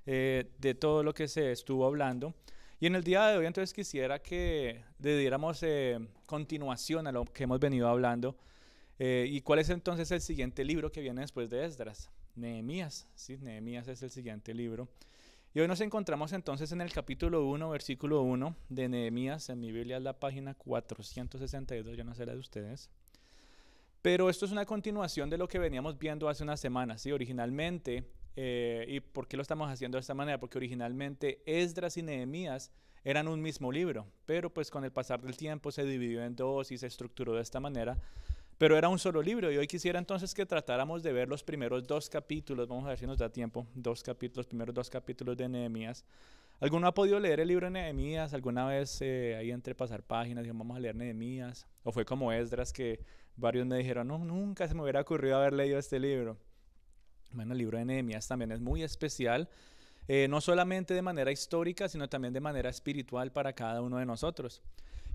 de todo lo que se estuvo hablando. Y en el día de hoy entonces quisiera que le diéramos continuación a lo que hemos venido hablando. ¿Y cuál es entonces el siguiente libro que viene después de Esdras? Nehemías, ¿sí? Nehemías es el siguiente libro. Y hoy nos encontramos entonces en el capítulo 1, versículo 1 de Nehemías. En mi Biblia es la página 462, yo no sé la de ustedes. Pero esto es una continuación de lo que veníamos viendo hace unas semanas, ¿sí? Originalmente, ¿y por qué lo estamos haciendo de esta manera? Porque originalmente Esdras y Nehemías eran un mismo libro, pero pues con el pasar del tiempo se dividió en dos y se estructuró de esta manera, pero era un solo libro. Y hoy quisiera entonces que tratáramos de ver los primeros dos capítulos, vamos a ver si nos da tiempo, los primeros dos capítulos de Nehemías. ¿Alguno ha podido leer el libro de Nehemías? ¿Alguna vez ahí entre pasar páginas dijo, vamos a leer Nehemías? ¿O fue como Esdras que varios me dijeron, no, nunca se me hubiera ocurrido haber leído este libro? Bueno, el libro de Nehemías también es muy especial, no solamente de manera histórica, sino también de manera espiritual para cada uno de nosotros.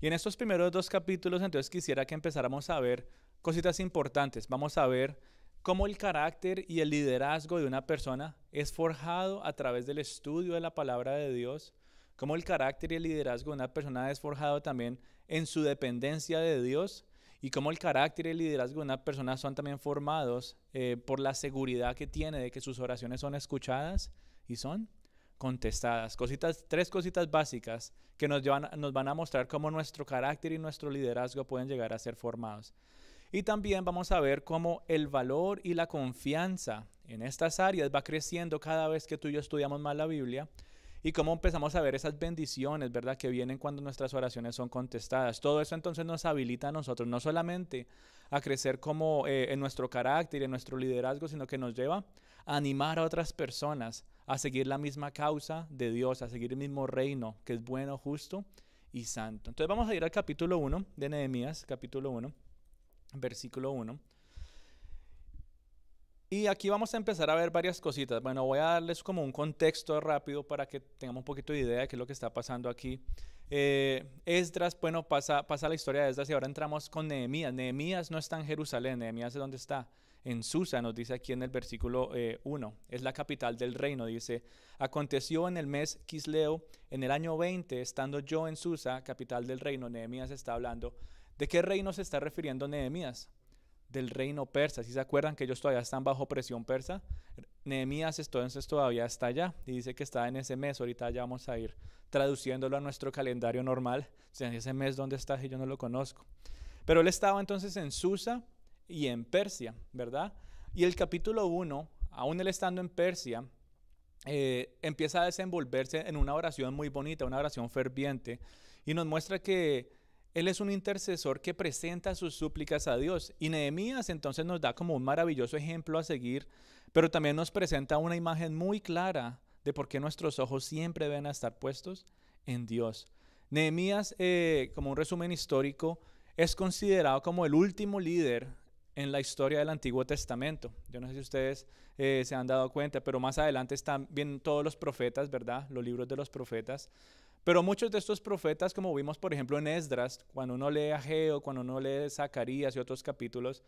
Y en estos primeros dos capítulos, entonces quisiera que empezáramos a ver cositas importantes. Vamos a ver cómo el carácter y el liderazgo de una persona es forjado a través del estudio de la palabra de Dios, cómo el carácter y el liderazgo de una persona es forjado también en su dependencia de Dios, y cómo el carácter y el liderazgo de una persona son también formados por la seguridad que tiene de que sus oraciones son escuchadas y son contestadas. Tres cositas básicas que nos van a mostrar cómo nuestro carácter y nuestro liderazgo pueden llegar a ser formados. Y también vamos a ver cómo el valor y la confianza en estas áreas va creciendo cada vez que tú y yo estudiamos más la Biblia, y cómo empezamos a ver esas bendiciones, ¿verdad?, que vienen cuando nuestras oraciones son contestadas. Todo eso entonces nos habilita a nosotros no solamente a crecer como en nuestro carácter y en nuestro liderazgo, sino que nos lleva a animar a otras personas a seguir la misma causa de Dios, a seguir el mismo reino que es bueno, justo y santo. Entonces vamos a ir al capítulo 1 de Nehemías, capítulo 1, versículo 1. Y aquí vamos a empezar a ver varias cositas. Bueno, voy a darles como un contexto rápido para que tengamos un poquito de idea de qué es lo que está pasando aquí. Esdras, bueno, pasa la historia de Esdras y ahora entramos con Nehemías. Nehemías no está en Jerusalén, Nehemías es donde está, en Susa, nos dice aquí en el versículo 1. Es la capital del reino, dice. Aconteció en el mes Quisleo, en el año 20, estando yo en Susa, capital del reino. Nehemías está hablando. ¿De qué reino se está refiriendo Nehemías? Del reino persa. Si se acuerdan que ellos todavía están bajo presión persa, Nehemías entonces todavía está allá y dice que está en ese mes. Ahorita ya vamos a ir traduciéndolo a nuestro calendario normal. O sea, ese mes, ¿dónde está? Si yo no lo conozco. Pero él estaba entonces en Susa y en Persia, ¿verdad? Y el capítulo 1, aún él estando en Persia, empieza a desenvolverse en una oración muy bonita, una oración ferviente, y nos muestra que él es un intercesor que presenta sus súplicas a Dios. Y Nehemías entonces nos da como un maravilloso ejemplo a seguir, pero también nos presenta una imagen muy clara de por qué nuestros ojos siempre deben estar puestos en Dios. Nehemías, como un resumen histórico, es considerado como el último líder en la historia del Antiguo Testamento. Yo no sé si ustedes se han dado cuenta, pero más adelante están bien todos los profetas, ¿verdad? Los libros de los profetas. Pero muchos de estos profetas, como vimos por ejemplo en Esdras, cuando uno lee Ageo, cuando uno lee Zacarías y otros capítulos,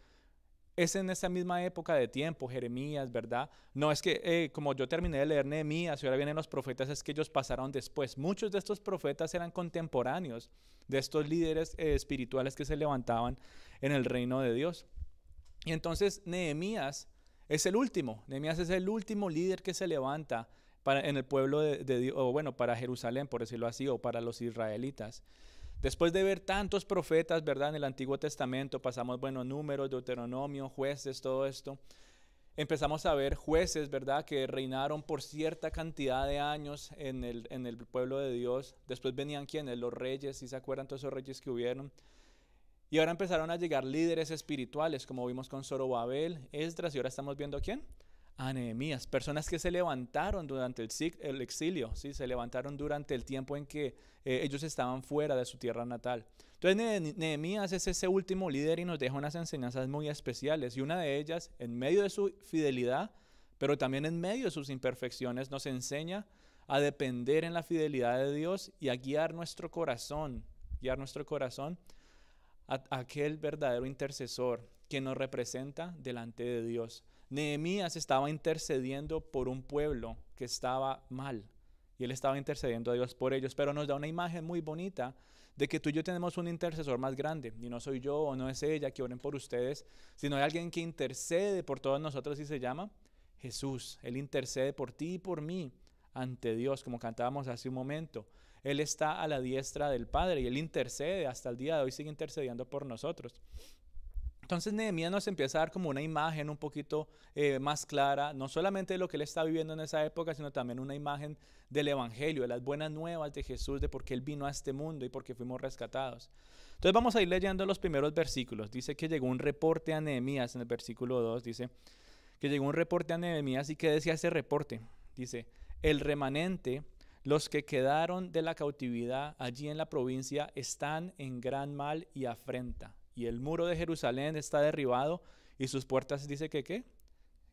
es en esa misma época de tiempo, Jeremías, ¿verdad? No es que como yo terminé de leer Nehemías y ahora vienen los profetas, es que ellos pasaron después. Muchos de estos profetas eran contemporáneos de estos líderes espirituales que se levantaban en el reino de Dios. Y entonces Nehemías es el último. Nehemías es el último líder que se levanta en el pueblo de Dios, o bueno, para Jerusalén, por decirlo así, o para los israelitas. Después de ver tantos profetas, ¿verdad? En el Antiguo Testamento, pasamos, bueno, Números, Deuteronomio, Jueces, todo esto. Empezamos a ver jueces, ¿verdad? Que reinaron por cierta cantidad de años en el pueblo de Dios. Después venían, ¿quiénes? Los reyes, ¿sí se acuerdan todos esos reyes que hubieron? Y ahora empezaron a llegar líderes espirituales, como vimos con Zorobabel, Esdras, y ahora estamos viendo ¿quién? A Nehemías, personas que se levantaron durante el exilio, ¿sí? Se levantaron durante el tiempo en que ellos estaban fuera de su tierra natal. Entonces Nehemías es ese último líder y nos deja unas enseñanzas muy especiales, y una de ellas, en medio de su fidelidad, pero también en medio de sus imperfecciones, nos enseña a depender en la fidelidad de Dios y a guiar nuestro corazón a aquel verdadero intercesor que nos representa delante de Dios. Nehemías estaba intercediendo por un pueblo que estaba mal y él estaba intercediendo a Dios por ellos, pero nos da una imagen muy bonita de que tú y yo tenemos un intercesor más grande, y no soy yo o no es ella que oren por ustedes, sino hay alguien que intercede por todos nosotros y se llama Jesús. Él intercede por ti y por mí ante Dios, como cantábamos hace un momento. Él está a la diestra del Padre y Él intercede, hasta el día de hoy sigue intercediendo por nosotros. Entonces Nehemías nos empieza a dar como una imagen un poquito más clara, no solamente de lo que él está viviendo en esa época, sino también una imagen del Evangelio, de las buenas nuevas de Jesús, de por qué Él vino a este mundo y por qué fuimos rescatados. Entonces vamos a ir leyendo los primeros versículos. Dice que llegó un reporte a Nehemías, en el versículo 2, dice que llegó un reporte a Nehemías. ¿Y qué decía ese reporte? Dice, el remanente, los que quedaron de la cautividad allí en la provincia, están en gran mal y afrenta. Y el muro de Jerusalén está derribado y sus puertas, dice que ¿qué?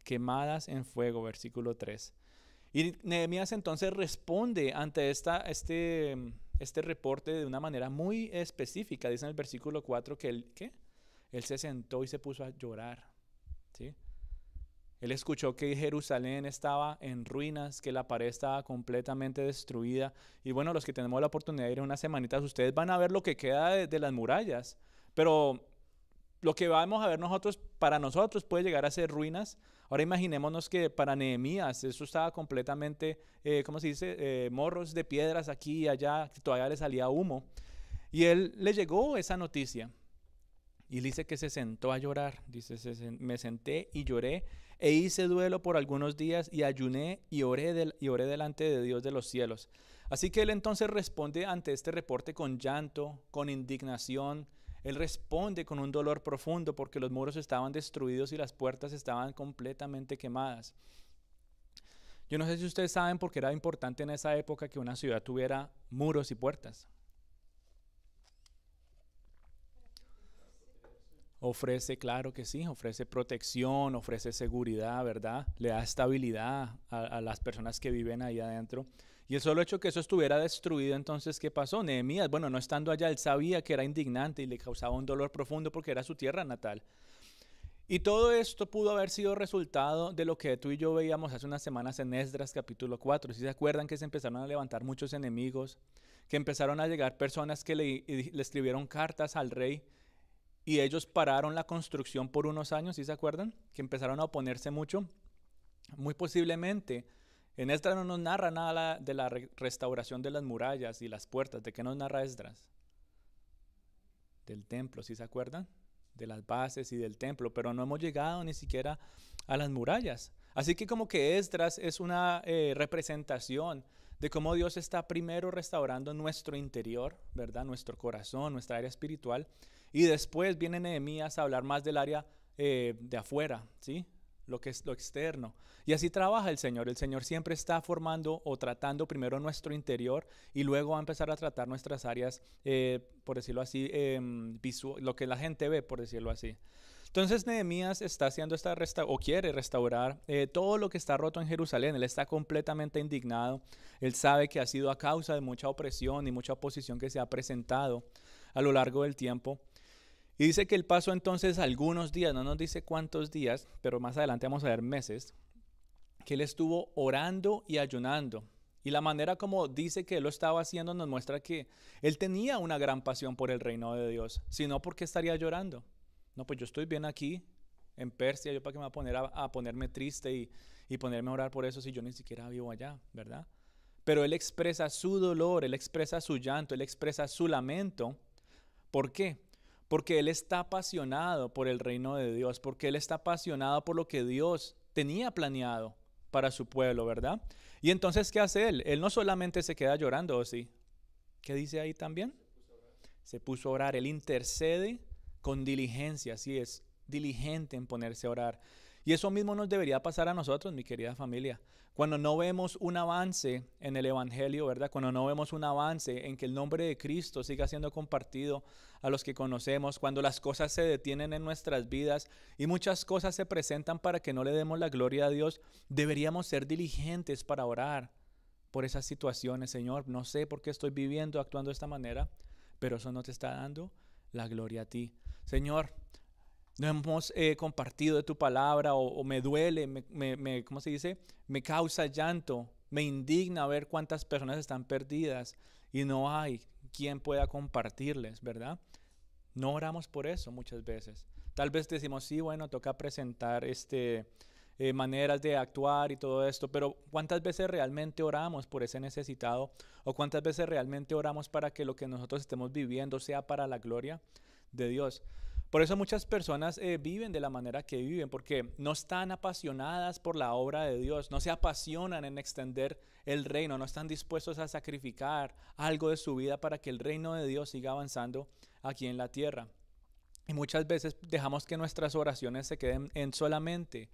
Quemadas en fuego, versículo 3. Y Nehemías entonces responde ante este reporte de una manera muy específica. Dice en el versículo 4 que él se sentó y se puso a llorar, ¿sí? Él escuchó que Jerusalén estaba en ruinas, que la pared estaba completamente destruida. Y bueno, los que tenemos la oportunidad de ir unas semanitas, ustedes van a ver lo que queda de las murallas. Pero lo que vamos a ver nosotros, para nosotros puede llegar a ser ruinas. Ahora imaginémonos que para Nehemías eso estaba completamente, ¿cómo se dice? Morros de piedras aquí y allá, que todavía le salía humo. Y él le llegó esa noticia. Y dice que se sentó a llorar. Dice, me senté y lloré e hice duelo por algunos días y ayuné y oré delante de Dios de los cielos. Así que él entonces responde ante este reporte con llanto, con indignación. Él responde con un dolor profundo porque los muros estaban destruidos y las puertas estaban completamente quemadas. Yo no sé si ustedes saben por qué era importante en esa época que una ciudad tuviera muros y puertas. Ofrece, claro que sí, ofrece protección, ofrece seguridad, ¿verdad? Le da estabilidad a las personas que viven ahí adentro. Y el solo hecho que eso estuviera destruido, entonces, ¿qué pasó? Nehemías, bueno, no estando allá, él sabía que era indignante y le causaba un dolor profundo porque era su tierra natal. Y todo esto pudo haber sido resultado de lo que tú y yo veíamos hace unas semanas en Esdras capítulo 4. Si se acuerdan que se empezaron a levantar muchos enemigos, que empezaron a llegar personas que le escribieron cartas al rey y ellos pararon la construcción por unos años, ¿sí se acuerdan? Que empezaron a oponerse mucho. Muy posiblemente en Esdras no nos narra nada de la restauración de las murallas y las puertas. ¿De qué nos narra Esdras? Del templo, ¿sí se acuerdan? De las bases y del templo, pero no hemos llegado ni siquiera a las murallas. Así que como que Esdras es una representación de cómo Dios está primero restaurando nuestro interior, ¿verdad? Nuestro corazón, nuestra área espiritual. Y después viene Nehemías a hablar más del área de afuera, ¿sí? Lo que es lo externo. Y así trabaja el Señor. El Señor siempre está formando o tratando primero nuestro interior y luego va a empezar a tratar nuestras áreas, por decirlo así, lo que la gente ve, por decirlo así. Entonces Nehemías está haciendo o quiere restaurar todo lo que está roto en Jerusalén. Él está completamente indignado. Él sabe que ha sido a causa de mucha opresión y mucha oposición que se ha presentado a lo largo del tiempo. Y dice que él pasó entonces algunos días, no nos dice cuántos días, pero más adelante vamos a ver meses, que él estuvo orando y ayunando. Y la manera como dice que él lo estaba haciendo nos muestra que él tenía una gran pasión por el reino de Dios. Si no, ¿por qué estaría llorando? No, pues yo estoy bien aquí en Persia, yo para qué me voy a poner a ponerme triste y ponerme a orar por eso si yo ni siquiera vivo allá, ¿verdad? Pero él expresa su dolor, él expresa su llanto, él expresa su lamento. ¿Por qué? Porque él está apasionado por el reino de Dios, porque él está apasionado por lo que Dios tenía planeado para su pueblo, ¿verdad? Y entonces, ¿qué hace él? Él no solamente se queda llorando, ¿o sí? ¿Qué dice ahí también? Se puso a orar. Él intercede con diligencia, así es, diligente en ponerse a orar. Y eso mismo nos debería pasar a nosotros, mi querida familia. Cuando no vemos un avance en el Evangelio, ¿verdad? Cuando no vemos un avance en que el nombre de Cristo siga siendo compartido a los que conocemos, cuando las cosas se detienen en nuestras vidas y muchas cosas se presentan para que no le demos la gloria a Dios, deberíamos ser diligentes para orar por esas situaciones. Señor, no sé por qué estoy viviendo, actuando de esta manera, pero eso no te está dando la gloria a ti. Señor, No hemos compartido de tu palabra o me duele, ¿cómo se dice? Me causa llanto, me indigna ver cuántas personas están perdidas y no hay quien pueda compartirles, ¿verdad? No oramos por eso muchas veces. Tal vez decimos, sí, bueno, toca presentar maneras de actuar y todo esto, pero ¿cuántas veces realmente oramos por ese necesitado? ¿O cuántas veces realmente oramos para que lo que nosotros estemos viviendo sea para la gloria de Dios? Por eso muchas personas viven de la manera que viven, porque no están apasionadas por la obra de Dios, no se apasionan en extender el reino, no están dispuestos a sacrificar algo de su vida para que el reino de Dios siga avanzando aquí en la tierra. Y muchas veces dejamos que nuestras oraciones se queden en solamente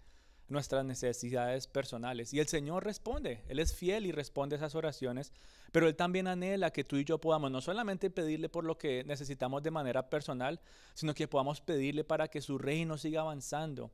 nuestras necesidades personales. Y el Señor responde, Él es fiel y responde esas oraciones, pero Él también anhela que tú y yo podamos no solamente pedirle por lo que necesitamos de manera personal, sino que podamos pedirle para que su reino siga avanzando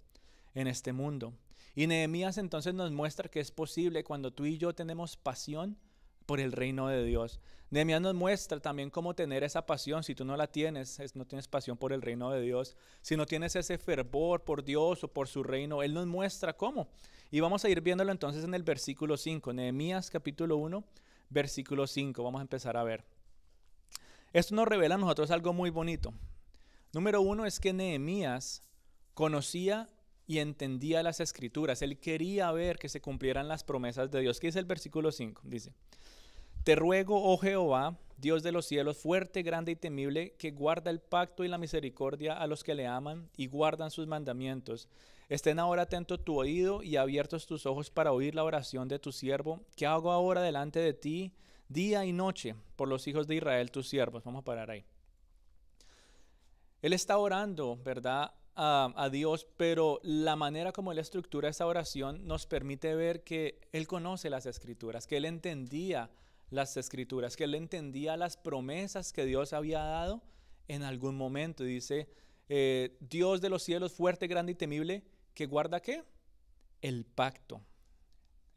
en este mundo. Y Nehemías entonces nos muestra que es posible cuando tú y yo tenemos pasión por el reino de Dios. Nehemías nos muestra también cómo tener esa pasión. Si tú no la tienes, no tienes pasión por el reino de Dios, si no tienes ese fervor por Dios o por su reino, Él nos muestra cómo. Y vamos a ir viéndolo entonces en el versículo 5, Nehemías capítulo 1, versículo 5. Vamos a empezar a ver. Esto nos revela a nosotros algo muy bonito. Número uno es que Nehemías conocía y entendía las escrituras. Él quería ver que se cumplieran las promesas de Dios. ¿Qué dice el versículo 5? Dice: Te ruego, oh Jehová, Dios de los cielos, fuerte, grande y temible, que guarda el pacto y la misericordia a los que le aman y guardan sus mandamientos. Estén ahora atento tu oído y abiertos tus ojos para oír la oración de tu siervo, que hago ahora delante de ti, día y noche, por los hijos de Israel, tus siervos. Vamos a parar ahí. Él está orando, ¿verdad?, a Dios, pero la manera como Él estructura esa oración nos permite ver que Él conoce las escrituras, que Él entendía las escrituras, que Él entendía las promesas que Dios había dado en algún momento. Dice, Dios de los cielos, fuerte, grande y temible, que guarda ¿qué? El pacto.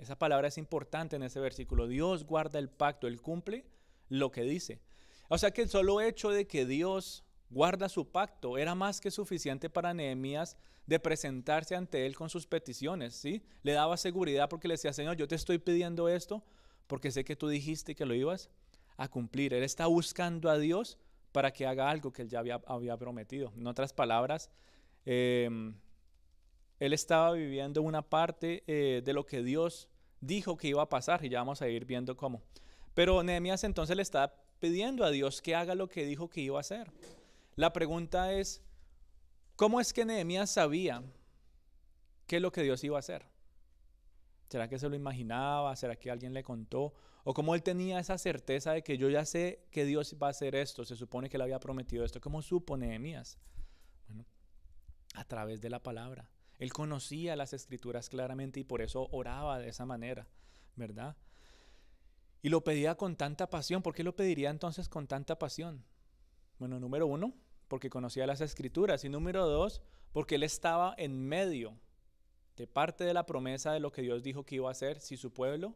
Esa palabra es importante en ese versículo. Dios guarda el pacto, Él cumple lo que dice. O sea que el solo hecho de que Dios guarda su pacto era más que suficiente para Nehemías de presentarse ante él con sus peticiones, ¿sí? Le daba seguridad porque le decía, Señor, yo te estoy pidiendo esto porque sé que tú dijiste que lo ibas a cumplir. Él está buscando a Dios para que haga algo que él ya había prometido. En otras palabras, él estaba viviendo una parte de lo que Dios dijo que iba a pasar, y ya vamos a ir viendo cómo. Pero Nehemías entonces le está pidiendo a Dios que haga lo que dijo que iba a hacer. La pregunta es, ¿cómo es que Nehemías sabía qué es lo que Dios iba a hacer? ¿Será que se lo imaginaba? ¿Será que alguien le contó? ¿O cómo él tenía esa certeza de que yo ya sé que Dios va a hacer esto? Se supone que él había prometido esto. ¿Cómo supo Nehemías? Bueno, a través de la palabra. Él conocía las escrituras claramente y por eso oraba de esa manera, ¿verdad? Y lo pedía con tanta pasión. ¿Por qué lo pediría entonces con tanta pasión? Bueno, número uno, porque conocía las escrituras. Y número dos, porque él estaba en medio de parte de la promesa de lo que Dios dijo que iba a hacer si su pueblo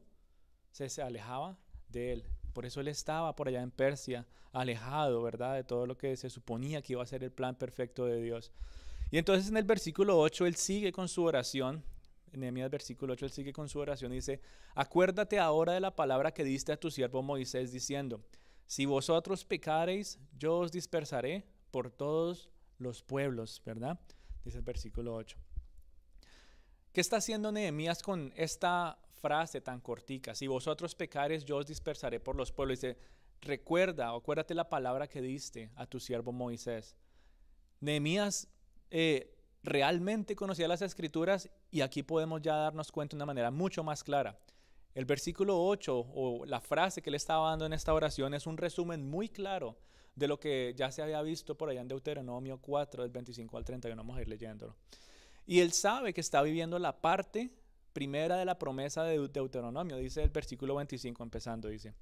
se alejaba de él. Por eso él estaba por allá en Persia, alejado, ¿verdad?, de todo lo que se suponía que iba a ser el plan perfecto de Dios. Y entonces en el versículo 8 él sigue con su oración. En Nehemías versículo 8 él sigue con su oración y dice: Acuérdate ahora de la palabra que diste a tu siervo Moisés diciendo: Si vosotros pecareis, yo os dispersaré por todos los pueblos, ¿verdad? Dice el versículo 8. ¿Qué está haciendo Nehemías con esta frase tan cortica? Si vosotros pecareis, yo os dispersaré por los pueblos. Dice, acuérdate la palabra que diste a tu siervo Moisés. Nehemías realmente conocía las escrituras y aquí podemos ya darnos cuenta de una manera mucho más clara. El versículo 8 o la frase que le estaba dando en esta oración es un resumen muy claro de lo que ya se había visto por allá en Deuteronomio 4, del 25 al 31. Vamos a ir leyéndolo. Y él sabe que está viviendo la parte primera de la promesa de Deuteronomio. Dice el versículo 25 empezando, dice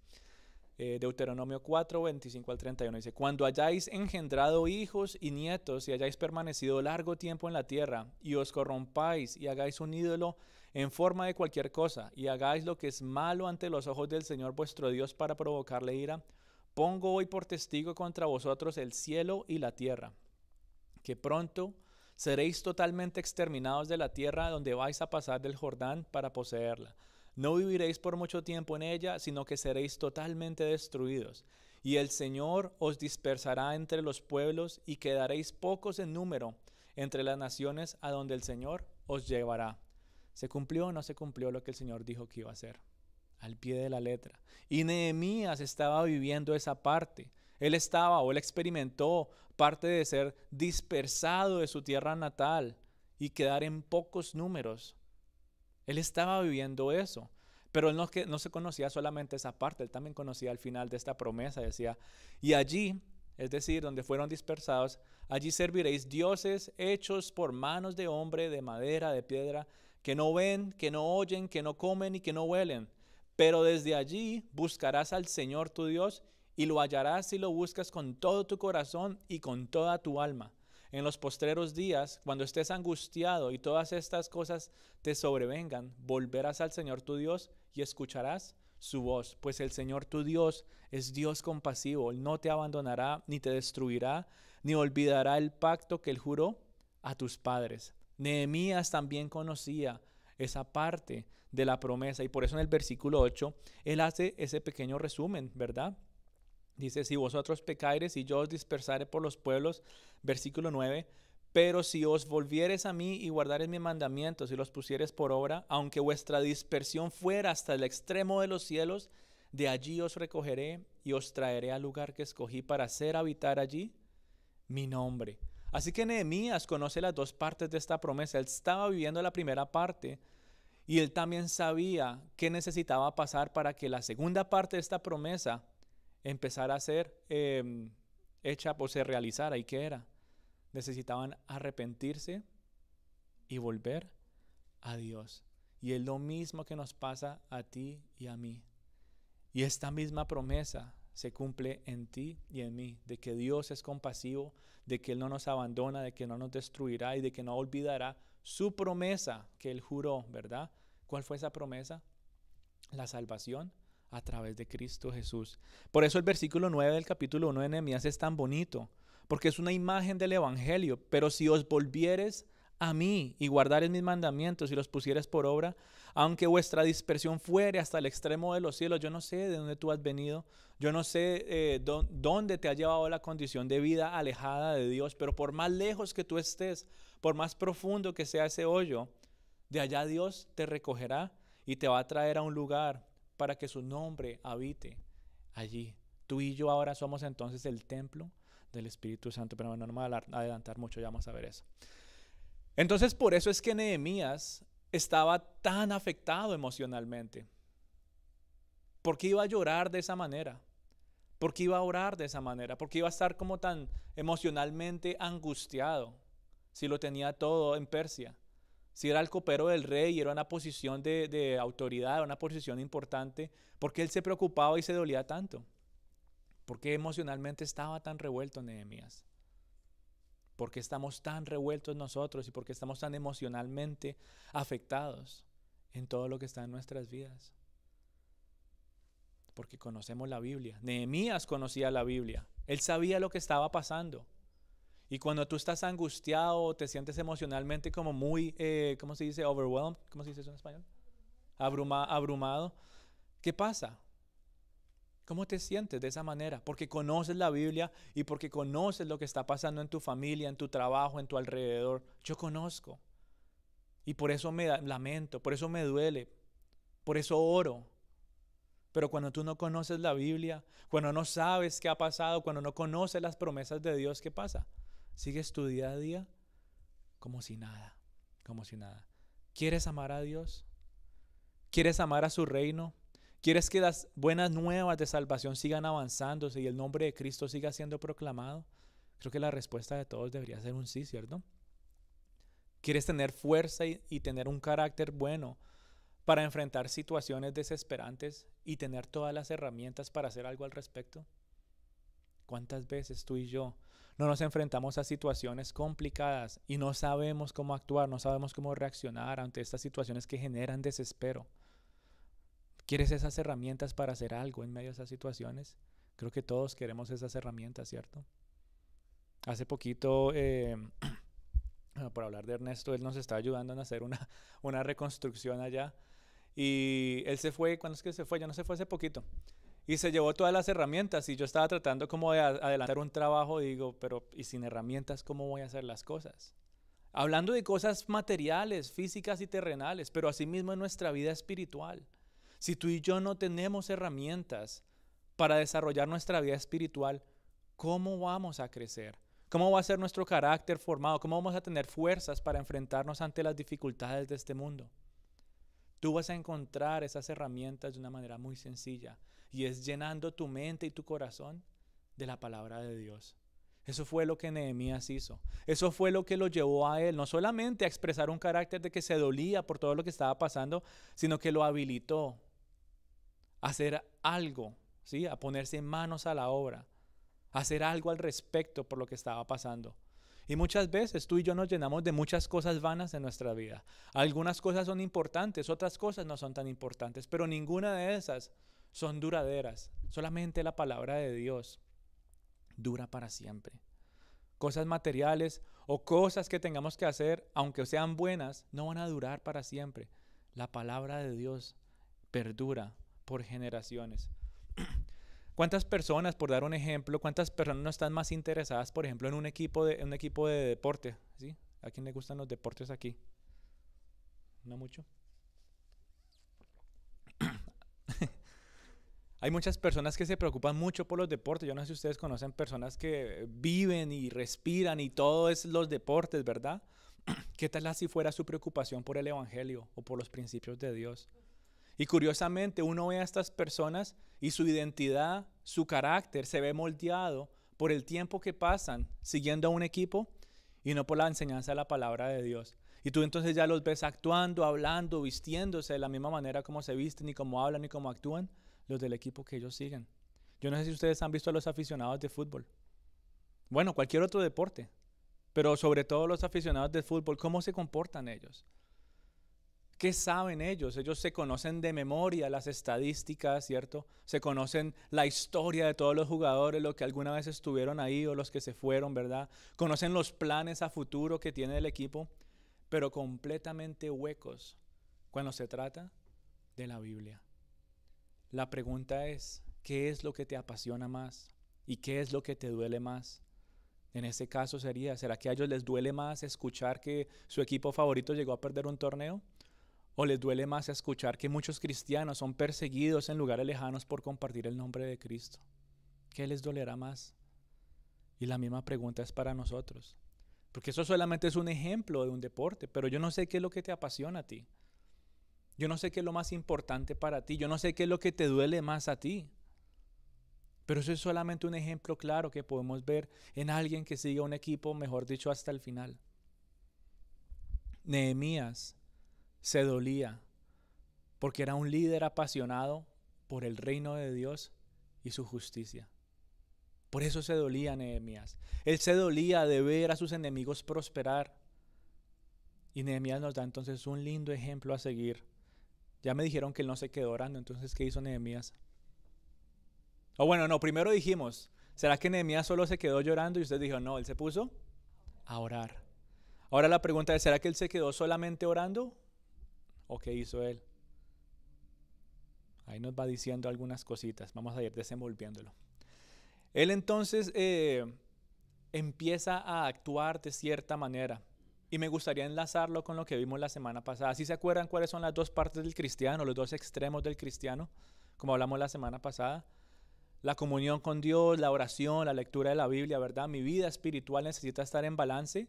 Deuteronomio 4, 25 al 31. Dice, cuando hayáis engendrado hijos y nietos y hayáis permanecido largo tiempo en la tierra y os corrompáis y hagáis un ídolo en forma de cualquier cosa y hagáis lo que es malo ante los ojos del Señor vuestro Dios para provocarle ira, pongo hoy por testigo contra vosotros el cielo y la tierra, que pronto Seréis totalmente exterminados de la tierra donde vais a pasar del Jordán para poseerla. No viviréis por mucho tiempo en ella, sino que seréis totalmente destruidos. Y el Señor os dispersará entre los pueblos y quedaréis pocos en número entre las naciones a donde el Señor os llevará. ¿Se cumplió o no se cumplió lo que el Señor dijo que iba a hacer? Al pie de la letra. Y Nehemías estaba viviendo esa parte. Él experimentó parte de ser dispersado de su tierra natal y quedar en pocos números. Él estaba viviendo eso, pero él no se conocía solamente esa parte, él también conocía el final de esta promesa. Decía, y allí, es decir, donde fueron dispersados, allí serviréis dioses hechos por manos de hombre, de madera, de piedra, que no ven, que no oyen, que no comen y que no huelen. Pero desde allí buscarás al Señor tu Dios y lo hallarás si lo buscas con todo tu corazón y con toda tu alma. En los postreros días, cuando estés angustiado y todas estas cosas te sobrevengan, volverás al Señor tu Dios y escucharás su voz, pues el Señor tu Dios es Dios compasivo. Él no te abandonará, ni te destruirá, ni olvidará el pacto que Él juró a tus padres. Nehemías también conocía esa parte de la promesa y por eso en el versículo 8 él hace ese pequeño resumen, ¿verdad? Dice, si vosotros pecareis y yo os dispersare por los pueblos, versículo 9, pero si os volviereis a mí y guardareis mis mandamientos y los pusiereis por obra, aunque vuestra dispersión fuera hasta el extremo de los cielos, de allí os recogeré y os traeré al lugar que escogí para hacer habitar allí mi nombre. Así que Nehemías conoce las dos partes de esta promesa. Él estaba viviendo la primera parte y él también sabía qué necesitaba pasar para que la segunda parte de esta promesa empezara a ser hecha o se realizara. ¿Y qué era? Necesitaban arrepentirse y volver a Dios. Y es lo mismo que nos pasa a ti y a mí. Y esta misma promesa se cumple en ti y en mí, de que Dios es compasivo, de que Él no nos abandona, de que no nos destruirá y de que no olvidará su promesa que Él juró, ¿verdad? ¿Cuál fue esa promesa? La salvación a través de Cristo Jesús. Por eso el versículo 9 del capítulo 1 de Nehemías es tan bonito, porque es una imagen del evangelio. Pero si os volvieres a mí y guardares mis mandamientos y los pusieres por obra, aunque vuestra dispersión fuere hasta el extremo de los cielos. Yo no sé de dónde tú has venido, yo no sé dónde te ha llevado la condición de vida alejada de Dios, pero por más lejos que tú estés, por más profundo que sea ese hoyo, de allá Dios te recogerá y te va a traer a un lugar para que su nombre habite allí. Tú y yo ahora somos entonces el templo del Espíritu Santo, pero no me voy a adelantar mucho, ya vamos a ver eso. Entonces por eso es que Nehemías estaba tan afectado emocionalmente. ¿Por qué iba a llorar de esa manera? ¿Por qué iba a orar de esa manera? ¿Por qué iba a estar como tan emocionalmente angustiado si lo tenía todo en Persia? Si era el copero del rey y era una posición de autoridad, una posición importante, ¿por qué él se preocupaba y se dolía tanto? ¿Por qué emocionalmente estaba tan revuelto Nehemías? ¿Por qué estamos tan revueltos nosotros y por qué estamos tan emocionalmente afectados en todo lo que está en nuestras vidas? Porque conocemos la Biblia. Nehemías conocía la Biblia. Él sabía lo que estaba pasando. Y cuando tú estás angustiado, te sientes emocionalmente como muy, ¿cómo se dice? Overwhelmed. ¿Cómo se dice eso en español? Abrumado. ¿Qué pasa? ¿Cómo te sientes de esa manera? Porque conoces la Biblia y porque conoces lo que está pasando en tu familia, en tu trabajo, en tu alrededor. Yo conozco. Y por eso me lamento, por eso me duele, por eso oro. Pero cuando tú no conoces la Biblia, cuando no sabes qué ha pasado, cuando no conoces las promesas de Dios, ¿qué pasa? Sigues tu día a día como si nada, como si nada. ¿Quieres amar a Dios? ¿Quieres amar a su reino? ¿Quieres que las buenas nuevas de salvación sigan avanzándose y el nombre de Cristo siga siendo proclamado? Creo que la respuesta de todos debería ser un sí, ¿cierto? ¿Quieres tener fuerza y tener un carácter bueno para enfrentar situaciones desesperantes y tener todas las herramientas para hacer algo al respecto? ¿Cuántas veces tú y yo no nos enfrentamos a situaciones complicadas y no sabemos cómo actuar, no sabemos cómo reaccionar ante estas situaciones que generan desespero? ¿Quieres esas herramientas para hacer algo en medio de esas situaciones? Creo que todos queremos esas herramientas, ¿cierto? Hace poquito por hablar de Ernesto, él nos está ayudando a hacer una reconstrucción allá. Y él se fue, ¿cuándo es que se fue? Ya no se fue hace poquito. Y se llevó todas las herramientas y yo estaba tratando como de adelantar un trabajo y digo, pero ¿y sin herramientas cómo voy a hacer las cosas? Hablando de cosas materiales, físicas y terrenales, pero asimismo en nuestra vida espiritual. Si tú y yo no tenemos herramientas para desarrollar nuestra vida espiritual, ¿cómo vamos a crecer? ¿Cómo va a ser nuestro carácter formado? ¿Cómo vamos a tener fuerzas para enfrentarnos ante las dificultades de este mundo? Tú vas a encontrar esas herramientas de una manera muy sencilla y es llenando tu mente y tu corazón de la palabra de Dios. Eso fue lo que Nehemías hizo. Eso fue lo que lo llevó a él, no solamente a expresar un carácter de que se dolía por todo lo que estaba pasando, sino que lo habilitó a hacer algo, ¿sí? A ponerse manos a la obra, a hacer algo al respecto por lo que estaba pasando. Y muchas veces tú y yo nos llenamos de muchas cosas vanas en nuestra vida. Algunas cosas son importantes, otras cosas no son tan importantes, pero ninguna de esas son duraderas. Solamente la palabra de Dios dura para siempre. Cosas materiales o cosas que tengamos que hacer, aunque sean buenas, no van a durar para siempre. La palabra de Dios perdura por generaciones. ¿Cuántas personas, por dar un ejemplo, cuántas personas no están más interesadas, por ejemplo, en un equipo de deporte? ¿Sí? ¿A quién le gustan los deportes aquí? ¿No mucho? Hay muchas personas que se preocupan mucho por los deportes. Yo no sé si ustedes conocen personas que viven y respiran y todo es los deportes, ¿verdad? ¿Qué tal si fuera su preocupación por el evangelio o por los principios de Dios? Y curiosamente uno ve a estas personas y su identidad, su carácter se ve moldeado por el tiempo que pasan siguiendo a un equipo y no por la enseñanza de la palabra de Dios. Y tú entonces ya los ves actuando, hablando, vistiéndose de la misma manera como se visten, ni como hablan, ni como actúan los del equipo que ellos siguen. Yo no sé si ustedes han visto a los aficionados de fútbol. Bueno, cualquier otro deporte, pero sobre todo los aficionados de fútbol, ¿cómo se comportan ellos? ¿Qué saben ellos? Ellos se conocen de memoria las estadísticas, ¿cierto? Se conocen la historia de todos los jugadores, los que alguna vez estuvieron ahí o los que se fueron, ¿verdad? Conocen los planes a futuro que tiene el equipo, pero completamente huecos cuando se trata de la Biblia. La pregunta es, ¿qué es lo que te apasiona más? ¿Y qué es lo que te duele más? En este caso ¿será que a ellos les duele más escuchar que su equipo favorito llegó a perder un torneo? ¿O les duele más escuchar que muchos cristianos son perseguidos en lugares lejanos por compartir el nombre de Cristo? ¿Qué les dolerá más? Y la misma pregunta es para nosotros. Porque eso solamente es un ejemplo de un deporte, pero yo no sé qué es lo que te apasiona a ti. Yo no sé qué es lo más importante para ti. Yo no sé qué es lo que te duele más a ti. Pero eso es solamente un ejemplo claro que podemos ver en alguien que sigue un equipo, mejor dicho, hasta el final. Nehemías se dolía porque era un líder apasionado por el reino de Dios y su justicia. Por eso se dolía Nehemías. Él se dolía de ver a sus enemigos prosperar. Y Nehemías nos da entonces un lindo ejemplo a seguir. Ya me dijeron que él no se quedó orando, entonces ¿qué hizo Nehemías? O bueno, no, primero dijimos, ¿será que Nehemías solo se quedó llorando? Y usted dijo, no, él se puso a orar. Ahora la pregunta es, ¿será que él se quedó solamente orando? ¿O qué hizo él? Ahí nos va diciendo algunas cositas, vamos a ir desenvolviéndolo. Él entonces empieza a actuar de cierta manera. Y me gustaría enlazarlo con lo que vimos la semana pasada. ¿Sí se acuerdan cuáles son las dos partes del cristiano, los dos extremos del cristiano? Como hablamos la semana pasada. La comunión con Dios, la oración, la lectura de la Biblia, ¿verdad? Mi vida espiritual necesita estar en balance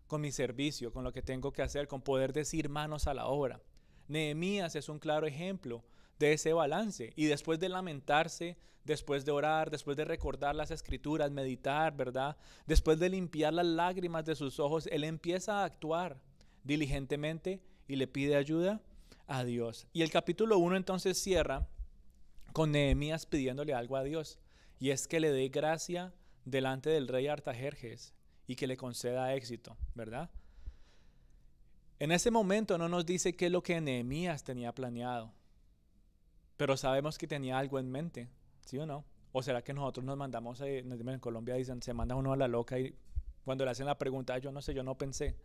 con mi servicio, con lo que tengo que hacer, con poder decir manos a la obra. Nehemías es un claro ejemplo de ese balance. Y después de lamentarse, después de orar, después de recordar las escrituras, meditar, ¿verdad? Después de limpiar las lágrimas de sus ojos, él empieza a actuar diligentemente y le pide ayuda a Dios. Y el capítulo 1 entonces cierra con Nehemías pidiéndole algo a Dios, y es que le dé gracia delante del rey Artajerjes y que le conceda éxito, ¿verdad? En ese momento no nos dice qué es lo que Nehemías tenía planeado, pero sabemos que tenía algo en mente, ¿sí o no? ¿O será que nosotros nos mandamos, en Colombia dicen, se manda uno a la loca y cuando le hacen la pregunta, yo no sé, yo no pensé?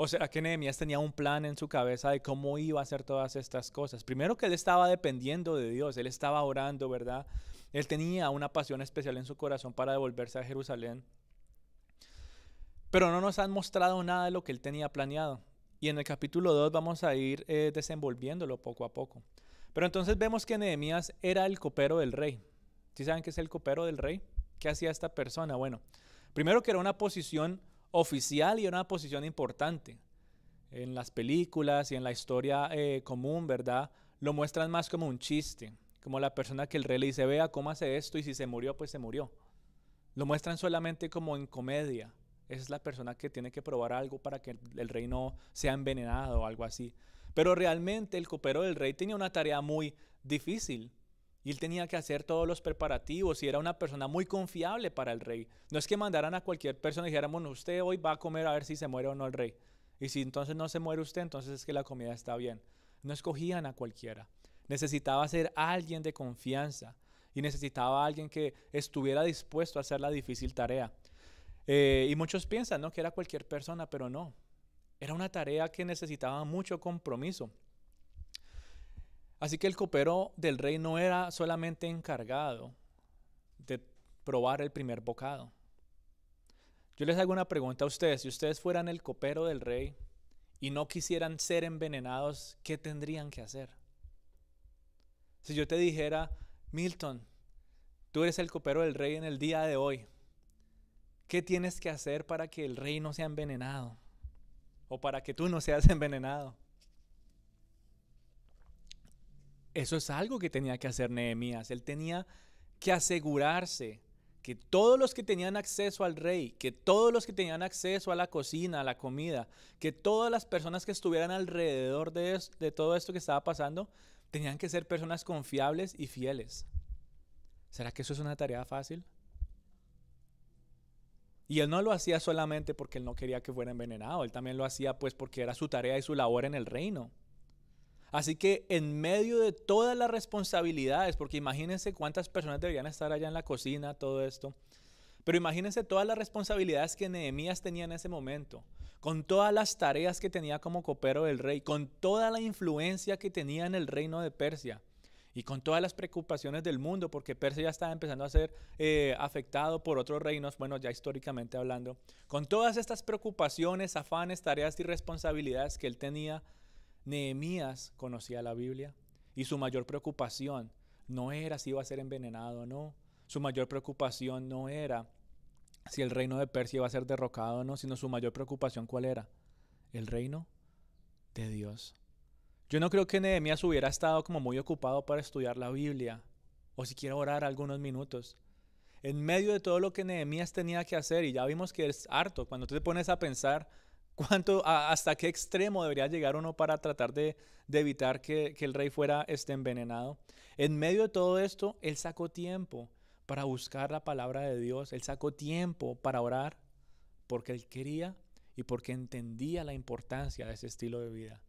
¿O será que Nehemías tenía un plan en su cabeza de cómo iba a hacer todas estas cosas? Primero que él estaba dependiendo de Dios, él estaba orando, ¿verdad? Él tenía una pasión especial en su corazón para devolverse a Jerusalén. Pero no nos han mostrado nada de lo que él tenía planeado. Y en el capítulo 2 vamos a ir desenvolviéndolo poco a poco. Pero entonces vemos que Nehemías era el copero del rey. ¿Sí saben qué es el copero del rey? ¿Qué hacía esta persona? Bueno, primero que era una posición oficial y era una posición importante. En las películas y en la historia común, ¿verdad? Lo muestran más como un chiste, como la persona que el rey le dice, vea cómo hace esto y si se murió, pues se murió. Lo muestran solamente como en comedia. Esa es la persona que tiene que probar algo para que el rey no sea envenenado o algo así. Pero realmente el copero del rey tenía una tarea muy difícil. Y él tenía que hacer todos los preparativos y era una persona muy confiable para el rey. No es que mandaran a cualquier persona y dijeran, bueno, usted hoy va a comer a ver si se muere o no el rey. Y si entonces no se muere usted, entonces es que la comida está bien. No escogían a cualquiera. Necesitaba ser alguien de confianza y necesitaba alguien que estuviera dispuesto a hacer la difícil tarea. Y muchos piensan, ¿no?, que era cualquier persona, pero no. Era una tarea que necesitaba mucho compromiso. Así que el copero del rey no era solamente encargado de probar el primer bocado. Yo les hago una pregunta a ustedes. Si ustedes fueran el copero del rey y no quisieran ser envenenados, ¿qué tendrían que hacer? Si yo te dijera, Milton, tú eres el copero del rey en el día de hoy, ¿qué tienes que hacer para que el rey no sea envenenado? O para que tú no seas envenenado. Eso es algo que tenía que hacer Nehemías. Él tenía que asegurarse que todos los que tenían acceso al rey, que todos los que tenían acceso a la cocina, a la comida, que todas las personas que estuvieran alrededor de todo esto que estaba pasando, tenían que ser personas confiables y fieles. ¿Será que eso es una tarea fácil? Y él no lo hacía solamente porque él no quería que fuera envenenado, él también lo hacía pues porque era su tarea y su labor en el reino. Así que en medio de todas las responsabilidades, porque imagínense cuántas personas deberían estar allá en la cocina, todo esto, pero imagínense todas las responsabilidades que Nehemías tenía en ese momento, con todas las tareas que tenía como copero del rey, con toda la influencia que tenía en el reino de Persia y con todas las preocupaciones del mundo, porque Persia ya estaba empezando a ser afectado por otros reinos, bueno, ya históricamente hablando, con todas estas preocupaciones, afanes, tareas y responsabilidades que él tenía, Nehemías conocía la Biblia y su mayor preocupación no era si iba a ser envenenado o no. Su mayor preocupación no era si el reino de Persia iba a ser derrocado o no, sino su mayor preocupación, ¿cuál era? El reino de Dios. Yo no creo que Nehemías hubiera estado como muy ocupado para estudiar la Biblia o siquiera orar algunos minutos. En medio de todo lo que Nehemías tenía que hacer, y ya vimos que es harto, cuando tú te pones a pensar hasta qué extremo debería llegar uno para tratar de evitar que el rey fuera envenenado. En medio de todo esto, él sacó tiempo para buscar la palabra de Dios. Él sacó tiempo para orar porque él quería y porque entendía la importancia de ese estilo de vida.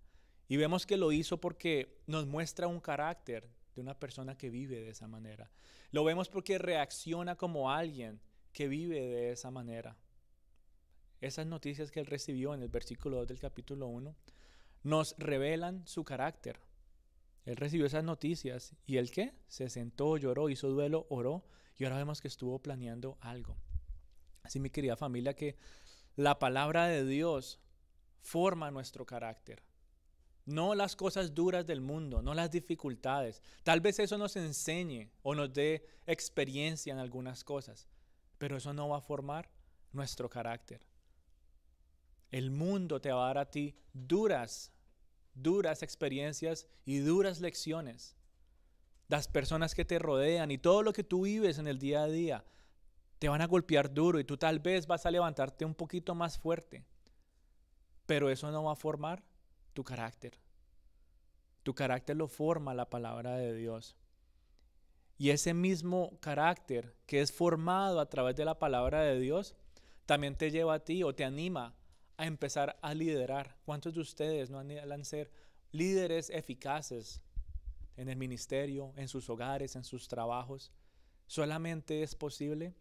Y vemos que lo hizo porque nos muestra un carácter de una persona que vive de esa manera. Lo vemos porque reacciona como alguien que vive de esa manera. Esas noticias que él recibió en el versículo 2 del capítulo 1 nos revelan su carácter. Él recibió esas noticias y él ¿qué? Se sentó, lloró, hizo duelo, oró y ahora vemos que estuvo planeando algo. Así, mi querida familia, que la palabra de Dios forma nuestro carácter. No las cosas duras del mundo, no las dificultades. Tal vez eso nos enseñe o nos dé experiencia en algunas cosas, pero eso no va a formar nuestro carácter. El mundo te va a dar a ti duras experiencias y duras lecciones. Las personas que te rodean y todo lo que tú vives en el día a día te van a golpear duro y tú tal vez vas a levantarte un poquito más fuerte. Pero eso no va a formar tu carácter. Tu carácter lo forma la palabra de Dios. Y ese mismo carácter que es formado a través de la palabra de Dios también te lleva a ti o te anima a empezar a liderar. ¿Cuántos de ustedes no anhelan ser líderes eficaces en el ministerio, en sus hogares, en sus trabajos? Solamente es posible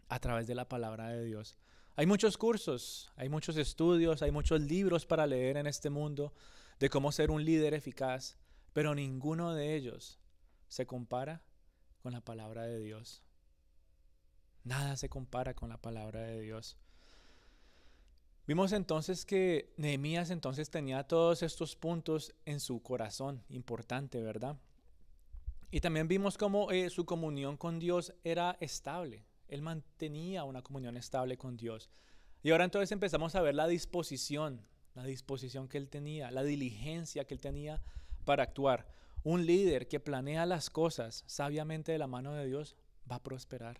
a través de la palabra de Dios. Hay muchos cursos, hay muchos estudios, hay muchos libros para leer en este mundo de cómo ser un líder eficaz, pero ninguno de ellos se compara con la palabra de Dios. Nada se compara con la palabra de Dios. Vimos entonces que Nehemías entonces tenía todos estos puntos en su corazón, importante, ¿verdad? Y también vimos cómo su comunión con Dios era estable. Él mantenía una comunión estable con Dios. Y ahora entonces empezamos a ver la disposición que él tenía, la diligencia que él tenía para actuar. Un líder que planea las cosas sabiamente de la mano de Dios va a prosperar.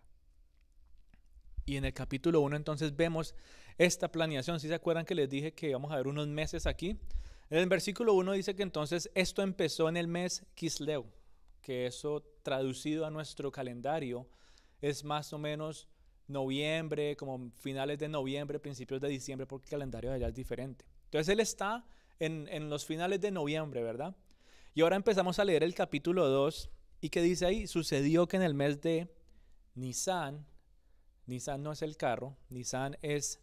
Y en el capítulo 1 entonces vemos esta planeación. ¿Sí se acuerdan que les dije que vamos a ver unos meses aquí? En el versículo 1 dice que entonces esto empezó en el mes Quisleu, que eso traducido a nuestro calendario es más o menos noviembre, como finales de noviembre, principios de diciembre, porque el calendario de allá es diferente. Entonces él está en los finales de noviembre, ¿verdad? Y ahora empezamos a leer el capítulo 2 y que dice ahí, sucedió que en el mes de Nisan no es el carro, Nisan es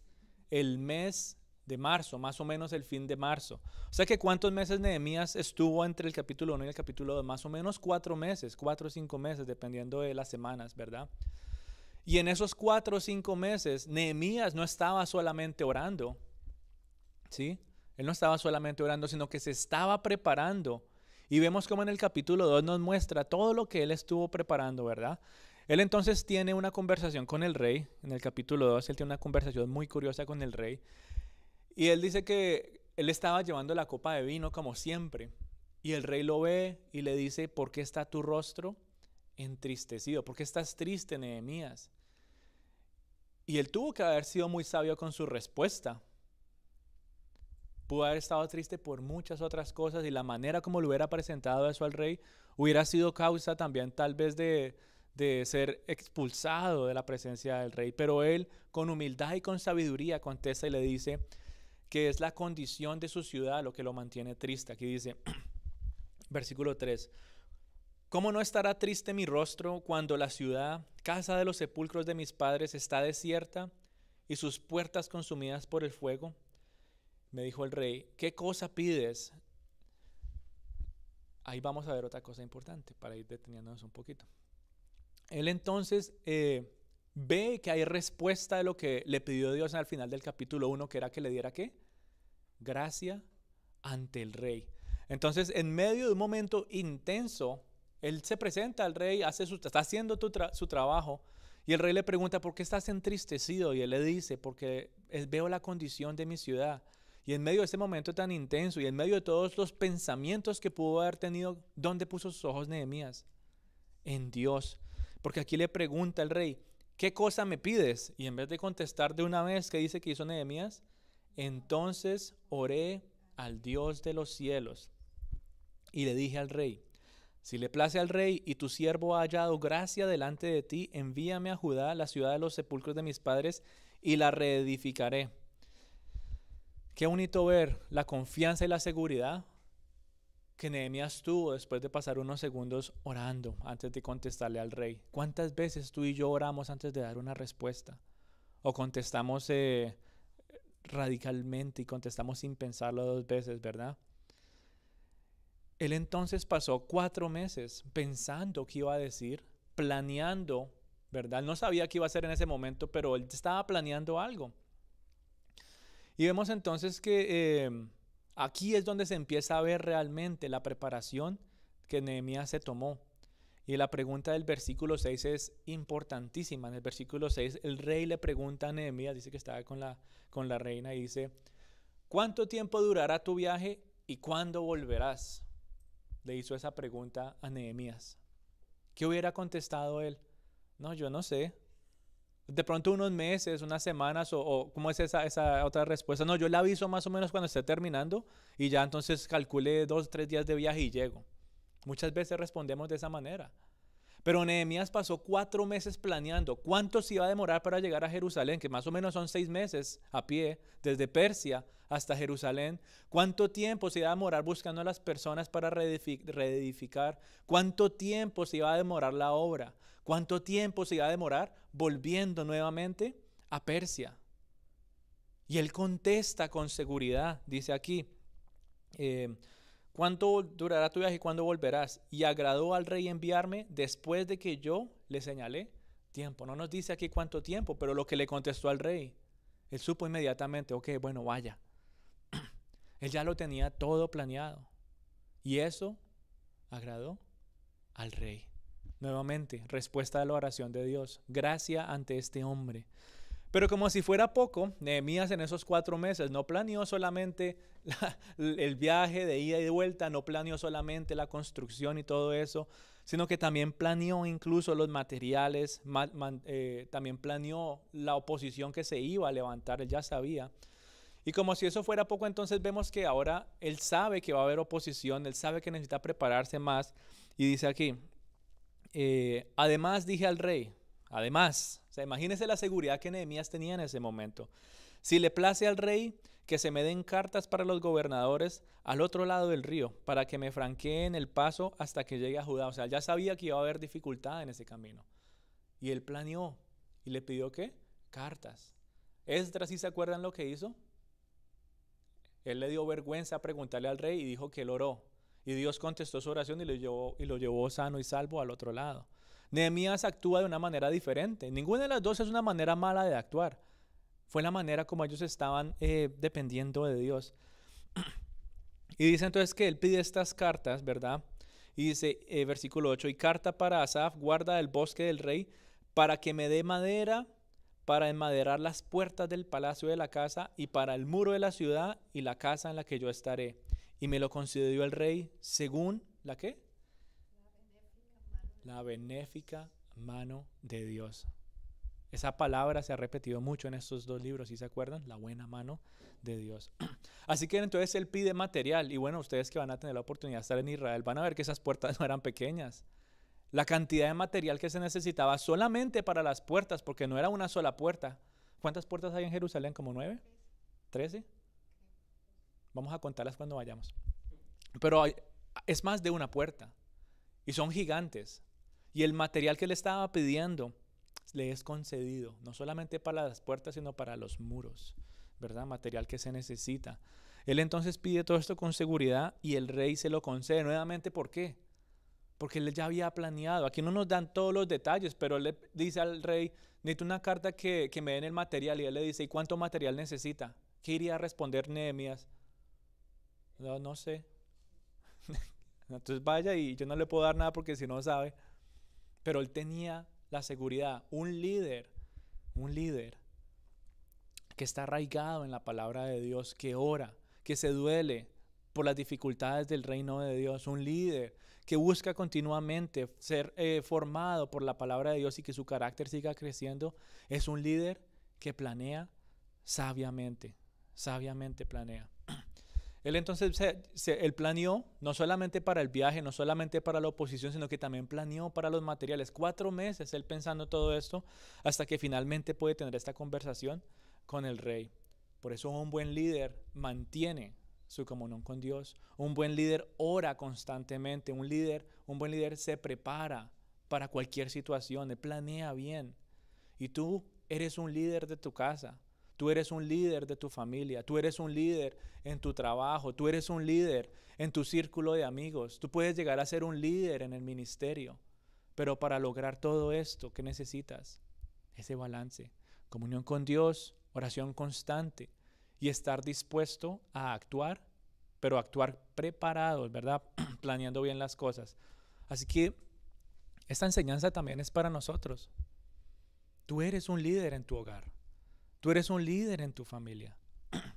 el mes de marzo, más o menos el fin de marzo. O sea que ¿cuántos meses Nehemías estuvo entre el capítulo 1 y el capítulo 2? Más o menos 4 meses, 4 o 5 meses, dependiendo de las semanas, ¿verdad? Y en esos 4 o 5 meses, Nehemías no estaba solamente orando, ¿sí? Él no estaba solamente orando, sino que se estaba preparando. Y vemos cómo en el capítulo 2 nos muestra todo lo que él estuvo preparando, ¿verdad? Él entonces tiene una conversación con el rey. En el capítulo 2 él tiene una conversación muy curiosa con el rey. Y él dice que él estaba llevando la copa de vino como siempre. Y el rey lo ve y le dice, ¿por qué está tu rostro entristecido? ¿Por qué estás triste, Nehemías? Y él tuvo que haber sido muy sabio con su respuesta. Pudo haber estado triste por muchas otras cosas y la manera como le hubiera presentado eso al rey hubiera sido causa también tal vez de ser expulsado de la presencia del rey. Pero él con humildad y con sabiduría contesta y le dice que es la condición de su ciudad lo que lo mantiene triste. Aquí dice, versículo 3, ¿cómo no estará triste mi rostro cuando la ciudad, casa de los sepulcros de mis padres, está desierta y sus puertas consumidas por el fuego? Me dijo el rey, ¿qué cosa pides? Ahí vamos a ver otra cosa importante para ir deteniéndonos un poquito. Él entonces ve que hay respuesta de lo que le pidió Dios al final del capítulo 1, que era que le diera ¿qué? Gracia ante el rey. Entonces, en medio de un momento intenso, él se presenta al rey, está haciendo su trabajo, y el rey le pregunta, ¿por qué estás entristecido? Y él le dice, porque veo la condición de mi ciudad. Y en medio de ese momento tan intenso y en medio de todos los pensamientos que pudo haber tenido, ¿dónde puso sus ojos Nehemías? En Dios. Porque aquí le pregunta el rey, ¿qué cosa me pides? Y en vez de contestar de una vez, ¿qué dice que hizo Nehemías? Entonces oré al Dios de los cielos y le dije al rey, si le place al rey y tu siervo ha hallado gracia delante de ti, envíame a Judá, la ciudad de los sepulcros de mis padres, y la reedificaré. Qué bonito ver la confianza y la seguridad que Nehemías tuvo después de pasar unos segundos orando antes de contestarle al rey. ¿Cuántas veces tú y yo oramos antes de dar una respuesta? O contestamos radicalmente y contestamos sin pensarlo 2 veces, ¿verdad? Él entonces pasó 4 meses pensando qué iba a decir, planeando, ¿verdad? Él no sabía qué iba a hacer en ese momento, pero él estaba planeando algo. Y vemos entonces que aquí es donde se empieza a ver realmente la preparación que Nehemías se tomó. Y la pregunta del versículo 6 es importantísima. En el versículo 6 el rey le pregunta a Nehemías, dice que estaba con la reina y dice, ¿cuánto tiempo durará tu viaje y cuándo volverás? Le hizo esa pregunta a Nehemías. ¿Qué hubiera contestado él? No, yo no sé. De pronto unos meses, unas semanas o ¿cómo es esa otra respuesta? No, yo le aviso más o menos cuando esté terminando y ya entonces calcule 2 o 3 días de viaje y llego. Muchas veces respondemos de esa manera. Pero Nehemías pasó 4 meses planeando cuánto se iba a demorar para llegar a Jerusalén, que más o menos son 6 meses a pie, desde Persia hasta Jerusalén. ¿Cuánto tiempo se iba a demorar buscando a las personas para reedificar? ¿Cuánto tiempo se iba a demorar la obra? ¿Cuánto tiempo se iba a demorar volviendo nuevamente a Persia? Y él contesta con seguridad, dice aquí, eh, ¿cuánto durará tu viaje y cuándo volverás? Y agradó al rey enviarme después de que yo le señalé tiempo. No nos dice aquí cuánto tiempo, pero lo que le contestó al rey, él supo inmediatamente, ok, bueno, vaya. Él ya lo tenía todo planeado. Y eso agradó al rey. Nuevamente, respuesta a la oración de Dios. Gracia ante este hombre. Pero como si fuera poco, Nehemías en esos 4 meses no planeó solamente el viaje de ida y de vuelta, no planeó solamente la construcción y todo eso, sino que también planeó incluso los materiales, también planeó la oposición que se iba a levantar, él ya sabía. Y como si eso fuera poco, entonces vemos que ahora él sabe que va a haber oposición, él sabe que necesita prepararse más. Y dice aquí, además dije al rey, además, o sea, imagínese la seguridad que Nehemías tenía en ese momento. Si le place al rey, que se me den cartas para los gobernadores al otro lado del río, para que me franqueen el paso hasta que llegue a Judá. O sea, ya sabía que iba a haber dificultad en ese camino. Y él planeó y le pidió ¿qué? Cartas. Esdras, ¿sí se acuerdan lo que hizo? Él le dio vergüenza preguntarle al rey y dijo que él oró. Y Dios contestó su oración y lo llevó sano y salvo al otro lado. Nehemías actúa de una manera diferente. Ninguna de las dos es una manera mala de actuar. Fue la manera como ellos estaban dependiendo de Dios. Y dice entonces que él pide estas cartas, ¿verdad? Y dice, versículo 8, y carta para Asaf, guarda del bosque del rey, para que me dé madera para enmaderar las puertas del palacio de la casa y para el muro de la ciudad y la casa en la que yo estaré. Y me lo concedió el rey según, ¿la qué? La benéfica mano de Dios. Esa palabra se ha repetido mucho en estos 2 libros, ¿sí se acuerdan? La buena mano de Dios. Así que entonces él pide material y bueno, ustedes que van a tener la oportunidad de estar en Israel van a ver que esas puertas no eran pequeñas. La cantidad de material que se necesitaba solamente para las puertas, porque no era una sola puerta. ¿Cuántas puertas hay en Jerusalén? ¿Como 9? ¿13? Vamos a contarlas cuando vayamos. Pero es más de una puerta y son gigantes. Y el material que le estaba pidiendo le es concedido, no solamente para las puertas, sino para los muros, ¿verdad? Material que se necesita. Él entonces pide todo esto con seguridad y el rey se lo concede. Nuevamente, ¿por qué? Porque él ya había planeado. Aquí no nos dan todos los detalles, pero él le dice al rey, necesito una carta que me den el material. Y él le dice, ¿y cuánto material necesita? ¿Qué iría a responder Nehemías? No sé. Entonces vaya y yo no le puedo dar nada porque si no sabe. Pero él tenía la seguridad, un líder que está arraigado en la palabra de Dios, que ora, que se duele por las dificultades del reino de Dios, un líder que busca continuamente ser formado por la palabra de Dios y que su carácter siga creciendo, es un líder que planea sabiamente planea. Él entonces él planeó no solamente para el viaje, no solamente para la oposición, sino que también planeó para los materiales. 4 meses él pensando todo esto hasta que finalmente puede tener esta conversación con el rey. Por eso un buen líder mantiene su comunión con Dios. Un buen líder ora constantemente. Un buen líder se prepara para cualquier situación, él planea bien. Y tú eres un líder de tu casa. Tú eres un líder de tu familia, tú eres un líder en tu trabajo, tú eres un líder en tu círculo de amigos, tú puedes llegar a ser un líder en el ministerio, pero para lograr todo esto, ¿qué necesitas? Ese balance, comunión con Dios, oración constante y estar dispuesto a actuar, pero actuar preparados, ¿verdad? Planeando bien las cosas. Así que esta enseñanza también es para nosotros. Tú eres un líder en tu hogar. Tú eres un líder en tu familia.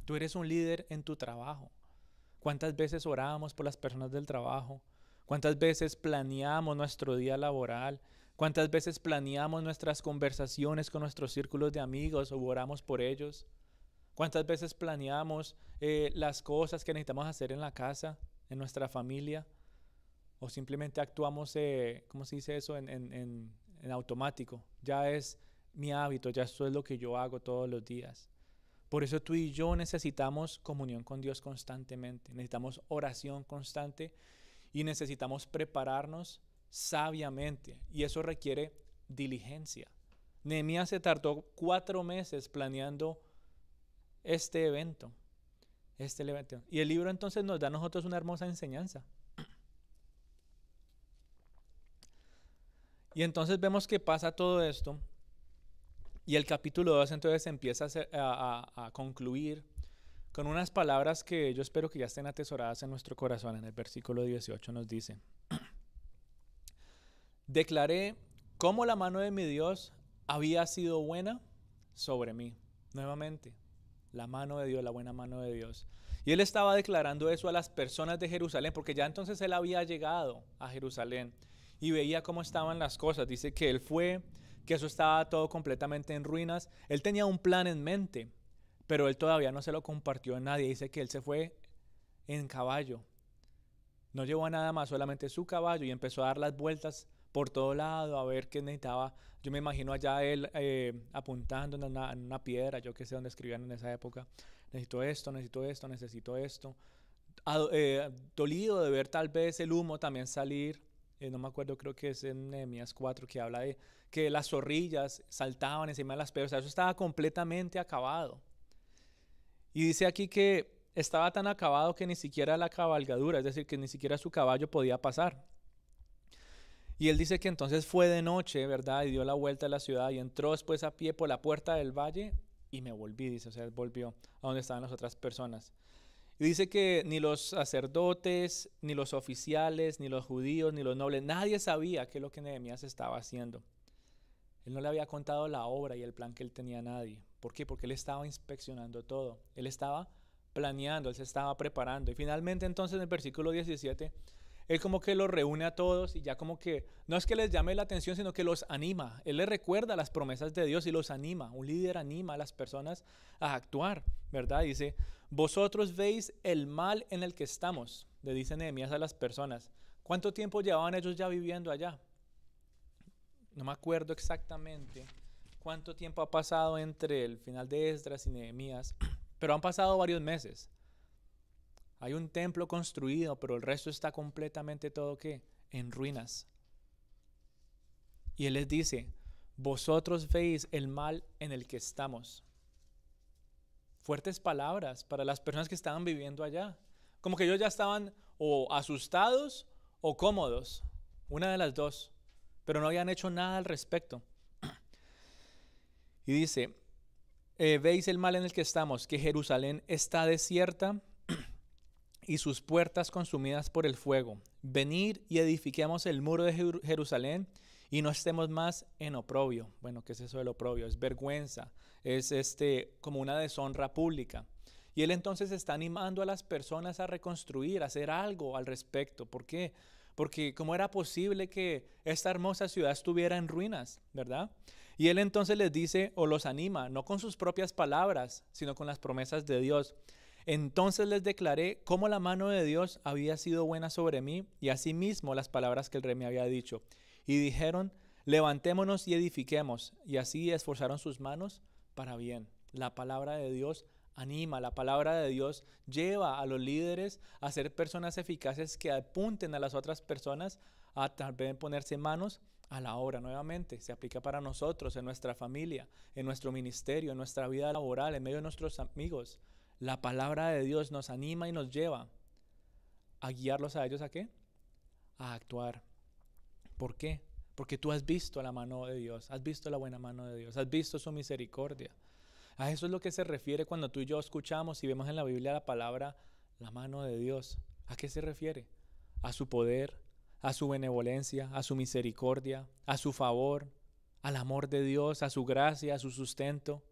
Tú eres un líder en tu trabajo. ¿Cuántas veces oramos por las personas del trabajo? ¿Cuántas veces planeamos nuestro día laboral? ¿Cuántas veces planeamos nuestras conversaciones con nuestros círculos de amigos o oramos por ellos? ¿Cuántas veces planeamos las cosas que necesitamos hacer en la casa, en nuestra familia? ¿O simplemente actuamos, ¿cómo se dice eso? En automático. Ya es mi hábito, ya esto es lo que yo hago todos los días. Por eso tú y yo necesitamos comunión con Dios constantemente, necesitamos oración constante y necesitamos prepararnos sabiamente y eso requiere diligencia. Nehemías se tardó 4 meses planeando este evento. Y el libro entonces nos da a nosotros una hermosa enseñanza. Y entonces vemos que pasa todo esto. Y el capítulo 2 entonces empieza a concluir con unas palabras que yo espero que ya estén atesoradas en nuestro corazón. En el versículo 18 nos dice: declaré cómo la mano de mi Dios había sido buena sobre mí. Nuevamente, la mano de Dios, la buena mano de Dios. Y él estaba declarando eso a las personas de Jerusalén, porque ya entonces él había llegado a Jerusalén y veía cómo estaban las cosas. Dice que él fue, que eso estaba todo completamente en ruinas. Él tenía un plan en mente, pero él todavía no se lo compartió a nadie. Dice que él se fue en caballo. No llevó a nada más, solamente su caballo, y empezó a dar las vueltas por todo lado a ver qué necesitaba. Yo me imagino allá él apuntando en una piedra, yo que sé dónde escribían en esa época. Necesito esto, necesito esto, necesito esto. Dolido de ver tal vez el humo también salir. No me acuerdo, creo que es en Nehemías 4 que habla de que las zorrillas saltaban encima de las piedras. O sea, eso estaba completamente acabado. Y dice aquí que estaba tan acabado que ni siquiera la cabalgadura, es decir, que ni siquiera su caballo podía pasar. Y él dice que entonces fue de noche, ¿verdad? Y dio la vuelta a la ciudad y entró después a pie por la puerta del valle y me volví, dice, o sea, él volvió a donde estaban las otras personas. Y dice que ni los sacerdotes, ni los oficiales, ni los judíos, ni los nobles, nadie sabía qué es lo que Nehemías estaba haciendo. Él no le había contado la obra y el plan que él tenía a nadie. ¿Por qué? Porque él estaba inspeccionando todo. Él estaba planeando, él se estaba preparando. Y finalmente entonces en el versículo 17, él como que los reúne a todos y ya como que, no es que les llame la atención, sino que los anima. Él les recuerda las promesas de Dios y los anima. Un líder anima a las personas a actuar, ¿verdad? Dice, vosotros veis el mal en el que estamos, le dice Nehemías a las personas. ¿Cuánto tiempo llevaban ellos ya viviendo allá? No me acuerdo exactamente cuánto tiempo ha pasado entre el final de Esdras y Nehemías, pero han pasado varios meses. Hay un templo construido, pero el resto está completamente todo ¿qué? En ruinas. Y él les dice, vosotros veis el mal en el que estamos. Fuertes palabras para las personas que estaban viviendo allá. Como que ellos ya estaban o asustados o cómodos, una de las dos, pero no habían hecho nada al respecto. Y dice, veis el mal en el que estamos, que Jerusalén está desierta y sus puertas consumidas por el fuego. Venid y edifiquemos el muro de Jerusalén y no estemos más en oprobio. Bueno, ¿qué es eso del oprobio? Es vergüenza, es como una deshonra pública. Y él entonces está animando a las personas a reconstruir, a hacer algo al respecto. ¿Por qué? Porque ¿cómo era posible que esta hermosa ciudad estuviera en ruinas, verdad? Y él entonces les dice o los anima, no con sus propias palabras, sino con las promesas de Dios. Entonces les declaré cómo la mano de Dios había sido buena sobre mí y asimismo las palabras que el rey me había dicho. Y dijeron, levantémonos y edifiquemos. Y así esforzaron sus manos para bien. La palabra de Dios anima, la palabra de Dios lleva a los líderes a ser personas eficaces que apunten a las otras personas a también ponerse manos a la obra. Nuevamente, se aplica para nosotros, en nuestra familia, en nuestro ministerio, en nuestra vida laboral, en medio de nuestros amigos. La palabra de Dios nos anima y nos lleva a guiarlos a ellos ¿a qué? A actuar. ¿Por qué? Porque tú has visto la mano de Dios, has visto la buena mano de Dios, has visto su misericordia. A eso es lo que se refiere cuando tú y yo escuchamos y vemos en la Biblia la palabra la mano de Dios. ¿A qué se refiere? A su poder, a su benevolencia, a su misericordia, a su favor, al amor de Dios, a su gracia, a su sustento.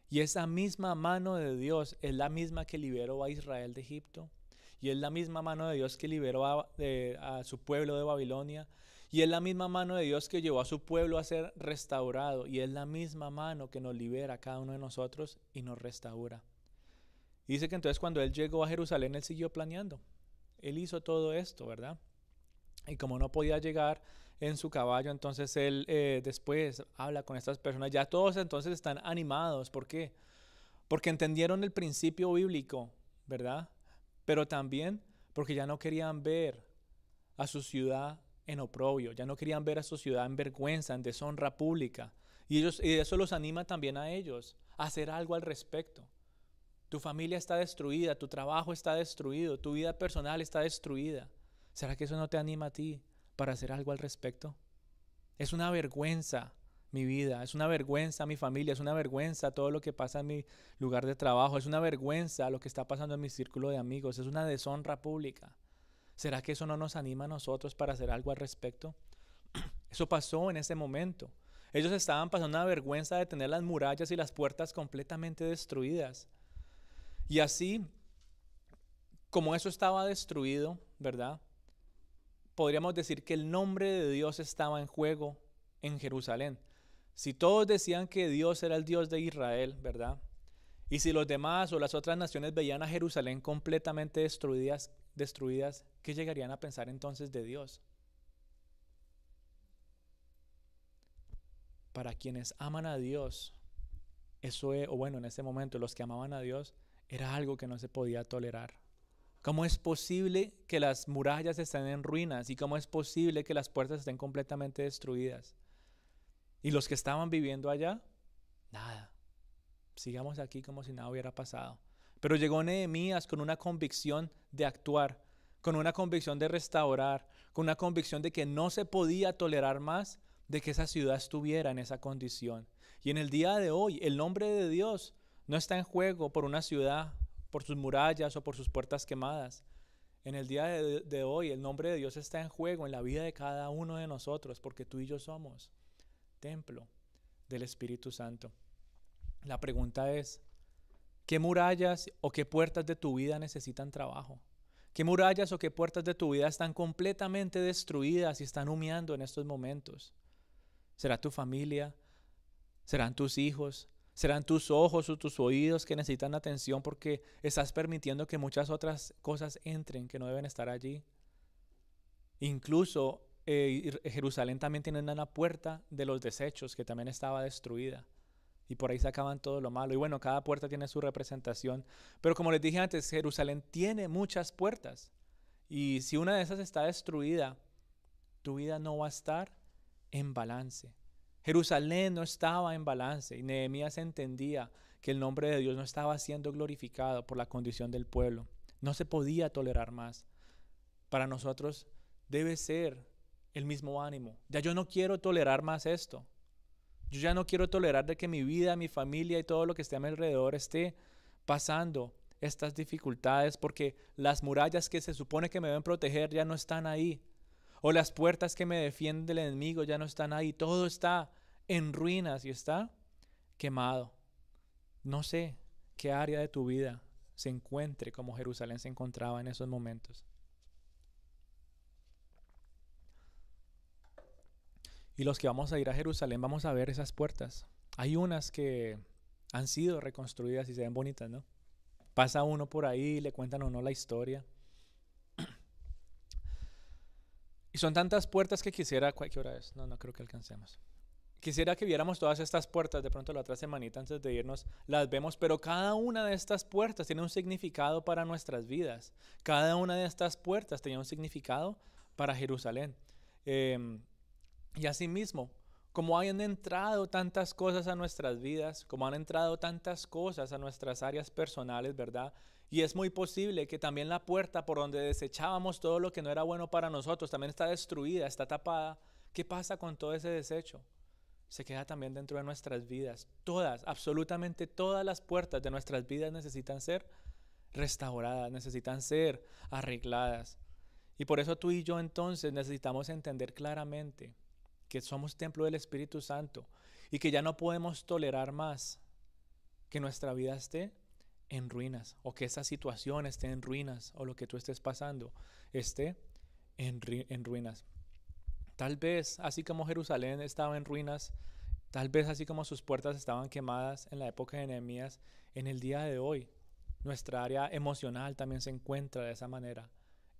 Y esa misma mano de Dios es la misma que liberó a Israel de Egipto. Y es la misma mano de Dios que liberó a su pueblo de Babilonia. Y es la misma mano de Dios que llevó a su pueblo a ser restaurado. Y es la misma mano que nos libera a cada uno de nosotros y nos restaura. Y dice que entonces cuando él llegó a Jerusalén, él siguió planeando. Él hizo todo esto, ¿verdad? Y como no podía llegar en su caballo, entonces él después habla con estas personas. Ya todos entonces están animados. ¿Por qué? Porque entendieron el principio bíblico, ¿verdad? Pero también porque ya no querían ver a su ciudad en oprobio, ya no querían ver a su ciudad en vergüenza, en deshonra pública. Y eso los anima también a ellos a hacer algo al respecto. Tu familia está destruida, tu trabajo está destruido, tu vida personal está destruida. ¿Será que eso no te anima a ti para hacer algo al respecto? Es una vergüenza mi vida, es una vergüenza mi familia, es una vergüenza todo lo que pasa en mi lugar de trabajo, es una vergüenza lo que está pasando en mi círculo de amigos, es una deshonra pública. ¿Será que eso no nos anima a nosotros para hacer algo al respecto? Eso pasó en ese momento. Ellos estaban pasando una vergüenza de tener las murallas y las puertas completamente destruidas. Y así, como eso estaba destruido, ¿verdad? Podríamos decir que el nombre de Dios estaba en juego en Jerusalén. Si todos decían que Dios era el Dios de Israel, ¿verdad? Y si los demás o las otras naciones veían a Jerusalén completamente destruidas, ¿qué llegarían a pensar entonces de Dios? Para quienes aman a Dios, eso es, o bueno, en ese momento los que amaban a Dios, era algo que no se podía tolerar. ¿Cómo es posible que las murallas estén en ruinas y cómo es posible que las puertas estén completamente destruidas? ¿Y los que estaban viviendo allá? Nada. Sigamos aquí como si nada hubiera pasado. Pero llegó Nehemías con una convicción de actuar, con una convicción de restaurar, con una convicción de que no se podía tolerar más de que esa ciudad estuviera en esa condición. Y en el día de hoy, el nombre de Dios no está en juego por una ciudad, por sus murallas o por sus puertas quemadas. En el día de hoy, el nombre de Dios está en juego en la vida de cada uno de nosotros, porque tú y yo somos templo del Espíritu Santo. La pregunta es, ¿qué murallas o qué puertas de tu vida necesitan trabajo? ¿Qué murallas o qué puertas de tu vida están completamente destruidas y están humeando en estos momentos? ¿Será tu familia? ¿Serán tus hijos? ¿Serán tus ojos o tus oídos que necesitan atención porque estás permitiendo que muchas otras cosas entren que no deben estar allí? Incluso Jerusalén también tiene una puerta de los desechos que también estaba destruida. Y por ahí sacaban todo lo malo. Y bueno, cada puerta tiene su representación. Pero como les dije antes, Jerusalén tiene muchas puertas. Y si una de esas está destruida, tu vida no va a estar en balance. Jerusalén no estaba en balance. Y Nehemías entendía que el nombre de Dios no estaba siendo glorificado por la condición del pueblo. No se podía tolerar más. Para nosotros debe ser el mismo ánimo. Ya yo no quiero tolerar más esto. Yo ya no quiero tolerar de que mi vida, mi familia y todo lo que esté a mi alrededor esté pasando estas dificultades porque las murallas que se supone que me deben proteger ya no están ahí. O las puertas que me defienden del enemigo ya no están ahí. Todo está en ruinas y está quemado. No sé qué área de tu vida se encuentre como Jerusalén se encontraba en esos momentos. Y los que vamos a ir a Jerusalén vamos a ver esas puertas. Hay unas que han sido reconstruidas y se ven bonitas, ¿no? Pasa uno por ahí, le cuentan a uno la historia. Y son tantas puertas que quisiera... ¿Qué hora es? No creo que alcancemos. Quisiera que viéramos todas estas puertas. De pronto la otra semanita antes de irnos las vemos. Pero cada una de estas puertas tiene un significado para nuestras vidas. Cada una de estas puertas tenía un significado para Jerusalén. Y asimismo, como han entrado tantas cosas a nuestras vidas, como han entrado tantas cosas a nuestras áreas personales, ¿verdad? Y es muy posible que también la puerta por donde desechábamos todo lo que no era bueno para nosotros también está destruida, está tapada. ¿Qué pasa con todo ese desecho? Se queda también dentro de nuestras vidas. Todas, absolutamente todas las puertas de nuestras vidas necesitan ser restauradas, necesitan ser arregladas. Y por eso tú y yo entonces necesitamos entender claramente que somos templo del Espíritu Santo y que ya no podemos tolerar más que nuestra vida esté en ruinas o que esa situación esté en ruinas o lo que tú estés pasando esté en ruinas. Tal vez así como Jerusalén estaba en ruinas, tal vez así como sus puertas estaban quemadas en la época de Nehemías, en el día de hoy nuestra área emocional también se encuentra de esa manera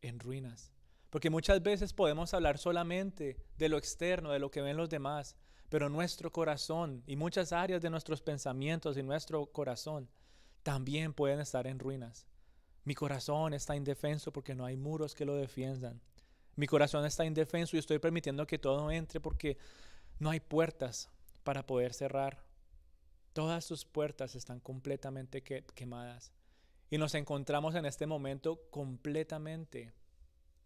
en ruinas. Porque muchas veces podemos hablar solamente de lo externo, de lo que ven los demás, pero nuestro corazón y muchas áreas de nuestros pensamientos y nuestro corazón también pueden estar en ruinas. Mi corazón está indefenso porque no hay muros que lo defiendan. Mi corazón está indefenso y estoy permitiendo que todo entre porque no hay puertas para poder cerrar. Todas tus puertas están completamente quemadas. Y nos encontramos en este momento completamente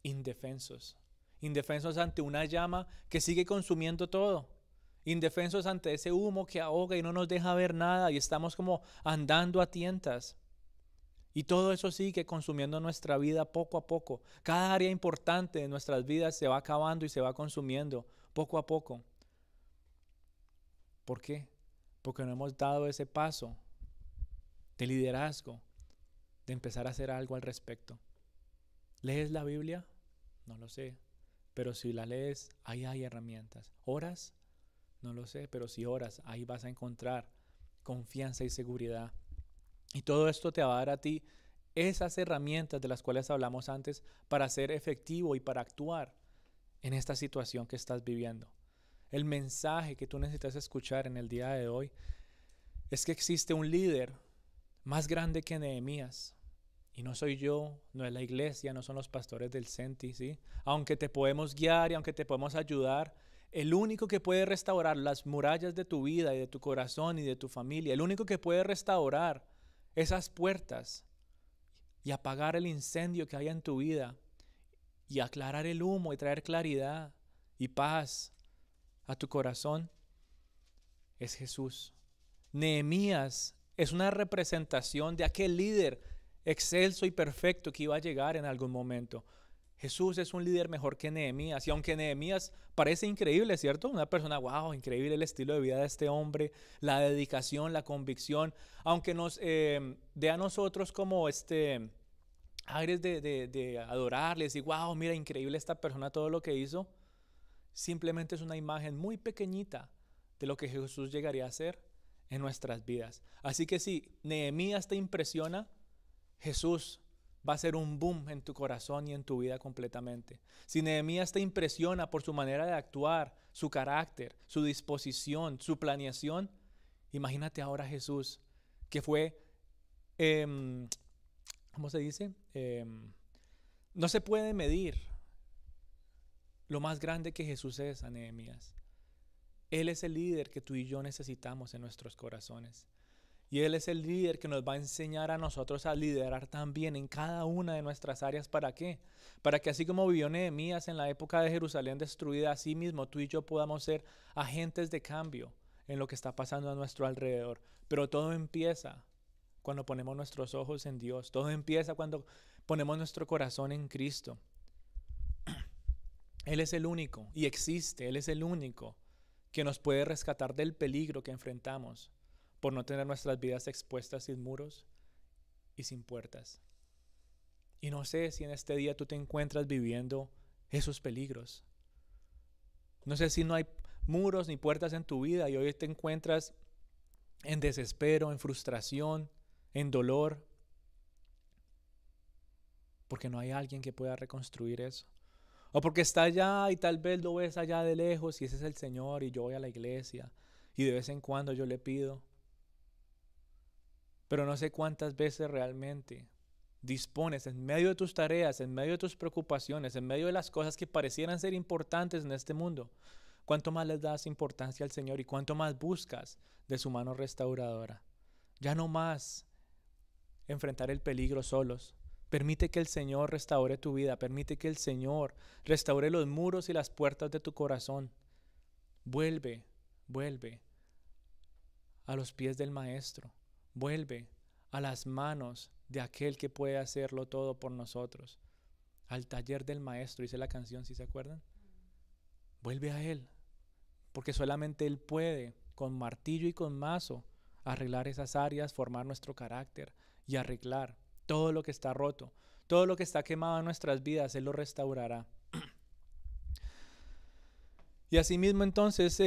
indefensos. Indefensos ante una llama que sigue consumiendo todo. Indefensos ante ese humo que ahoga y no nos deja ver nada y estamos como andando a tientas. Y todo eso sigue consumiendo nuestra vida poco a poco. Cada área importante de nuestras vidas se va acabando y se va consumiendo poco a poco. ¿Por qué? Porque no hemos dado ese paso de liderazgo, de empezar a hacer algo al respecto. ¿Lees la Biblia? No lo sé, pero si la lees, ahí hay herramientas. ¿Oras? No lo sé, pero si oras, ahí vas a encontrar confianza y seguridad. Y todo esto te va a dar a ti esas herramientas de las cuales hablamos antes para ser efectivo y para actuar en esta situación que estás viviendo. El mensaje que tú necesitas escuchar en el día de hoy es que existe un líder más grande que Nehemías. Y no soy yo, no es la iglesia, no son los pastores del Senti, ¿sí? Aunque te podemos guiar y aunque te podemos ayudar, el único que puede restaurar las murallas de tu vida y de tu corazón y de tu familia, el único que puede restaurar esas puertas y apagar el incendio que hay en tu vida y aclarar el humo y traer claridad y paz a tu corazón, es Jesús. Nehemías es una representación de aquel líder excelso y perfecto que iba a llegar en algún momento. Jesús es un líder mejor que Nehemías, y aunque Nehemías parece increíble, ¿cierto? Una persona, wow, increíble el estilo de vida de este hombre, la dedicación, la convicción, aunque nos dé a nosotros como aires de adorarles y wow, mira, increíble esta persona, todo lo que hizo, simplemente es una imagen muy pequeñita de lo que Jesús llegaría a hacer en nuestras vidas. Así que si Nehemías te impresiona, Jesús va a ser un boom en tu corazón y en tu vida completamente. Si Nehemías te impresiona por su manera de actuar, su carácter, su disposición, su planeación, imagínate ahora Jesús, que fue, ¿cómo se dice? No se puede medir lo más grande que Jesús es a Nehemías. Él es el líder que tú y yo necesitamos en nuestros corazones. Y Él es el líder que nos va a enseñar a nosotros a liderar también en cada una de nuestras áreas. ¿Para qué? Para que así como vivió Nehemías en la época de Jerusalén destruida, así mismo tú y yo podamos ser agentes de cambio en lo que está pasando a nuestro alrededor. Pero todo empieza cuando ponemos nuestros ojos en Dios. Todo empieza cuando ponemos nuestro corazón en Cristo. Él es el único y existe. Él es el único que nos puede rescatar del peligro que enfrentamos por no tener nuestras vidas expuestas sin muros y sin puertas. Y no sé si en este día tú te encuentras viviendo esos peligros. No sé si no hay muros ni puertas en tu vida y hoy te encuentras en desespero, en frustración, en dolor, porque no hay alguien que pueda reconstruir eso. O porque está allá y tal vez lo ves allá de lejos y ese es el Señor y yo voy a la iglesia y de vez en cuando yo le pido. Pero no sé cuántas veces realmente dispones en medio de tus tareas, en medio de tus preocupaciones, en medio de las cosas que parecieran ser importantes en este mundo. ¿Cuánto más les das importancia al Señor y cuánto más buscas de su mano restauradora? Ya no más enfrentar el peligro solos. Permite que el Señor restaure tu vida. Permite que el Señor restaure los muros y las puertas de tu corazón. Vuelve a los pies del Maestro. Vuelve a las manos de aquel que puede hacerlo todo por nosotros. Al taller del Maestro, dice la canción, ¿sí se acuerdan? Vuelve a Él, porque solamente Él puede, con martillo y con mazo, arreglar esas áreas, formar nuestro carácter y arreglar todo lo que está roto, todo lo que está quemado en nuestras vidas. Él lo restaurará. Y asimismo entonces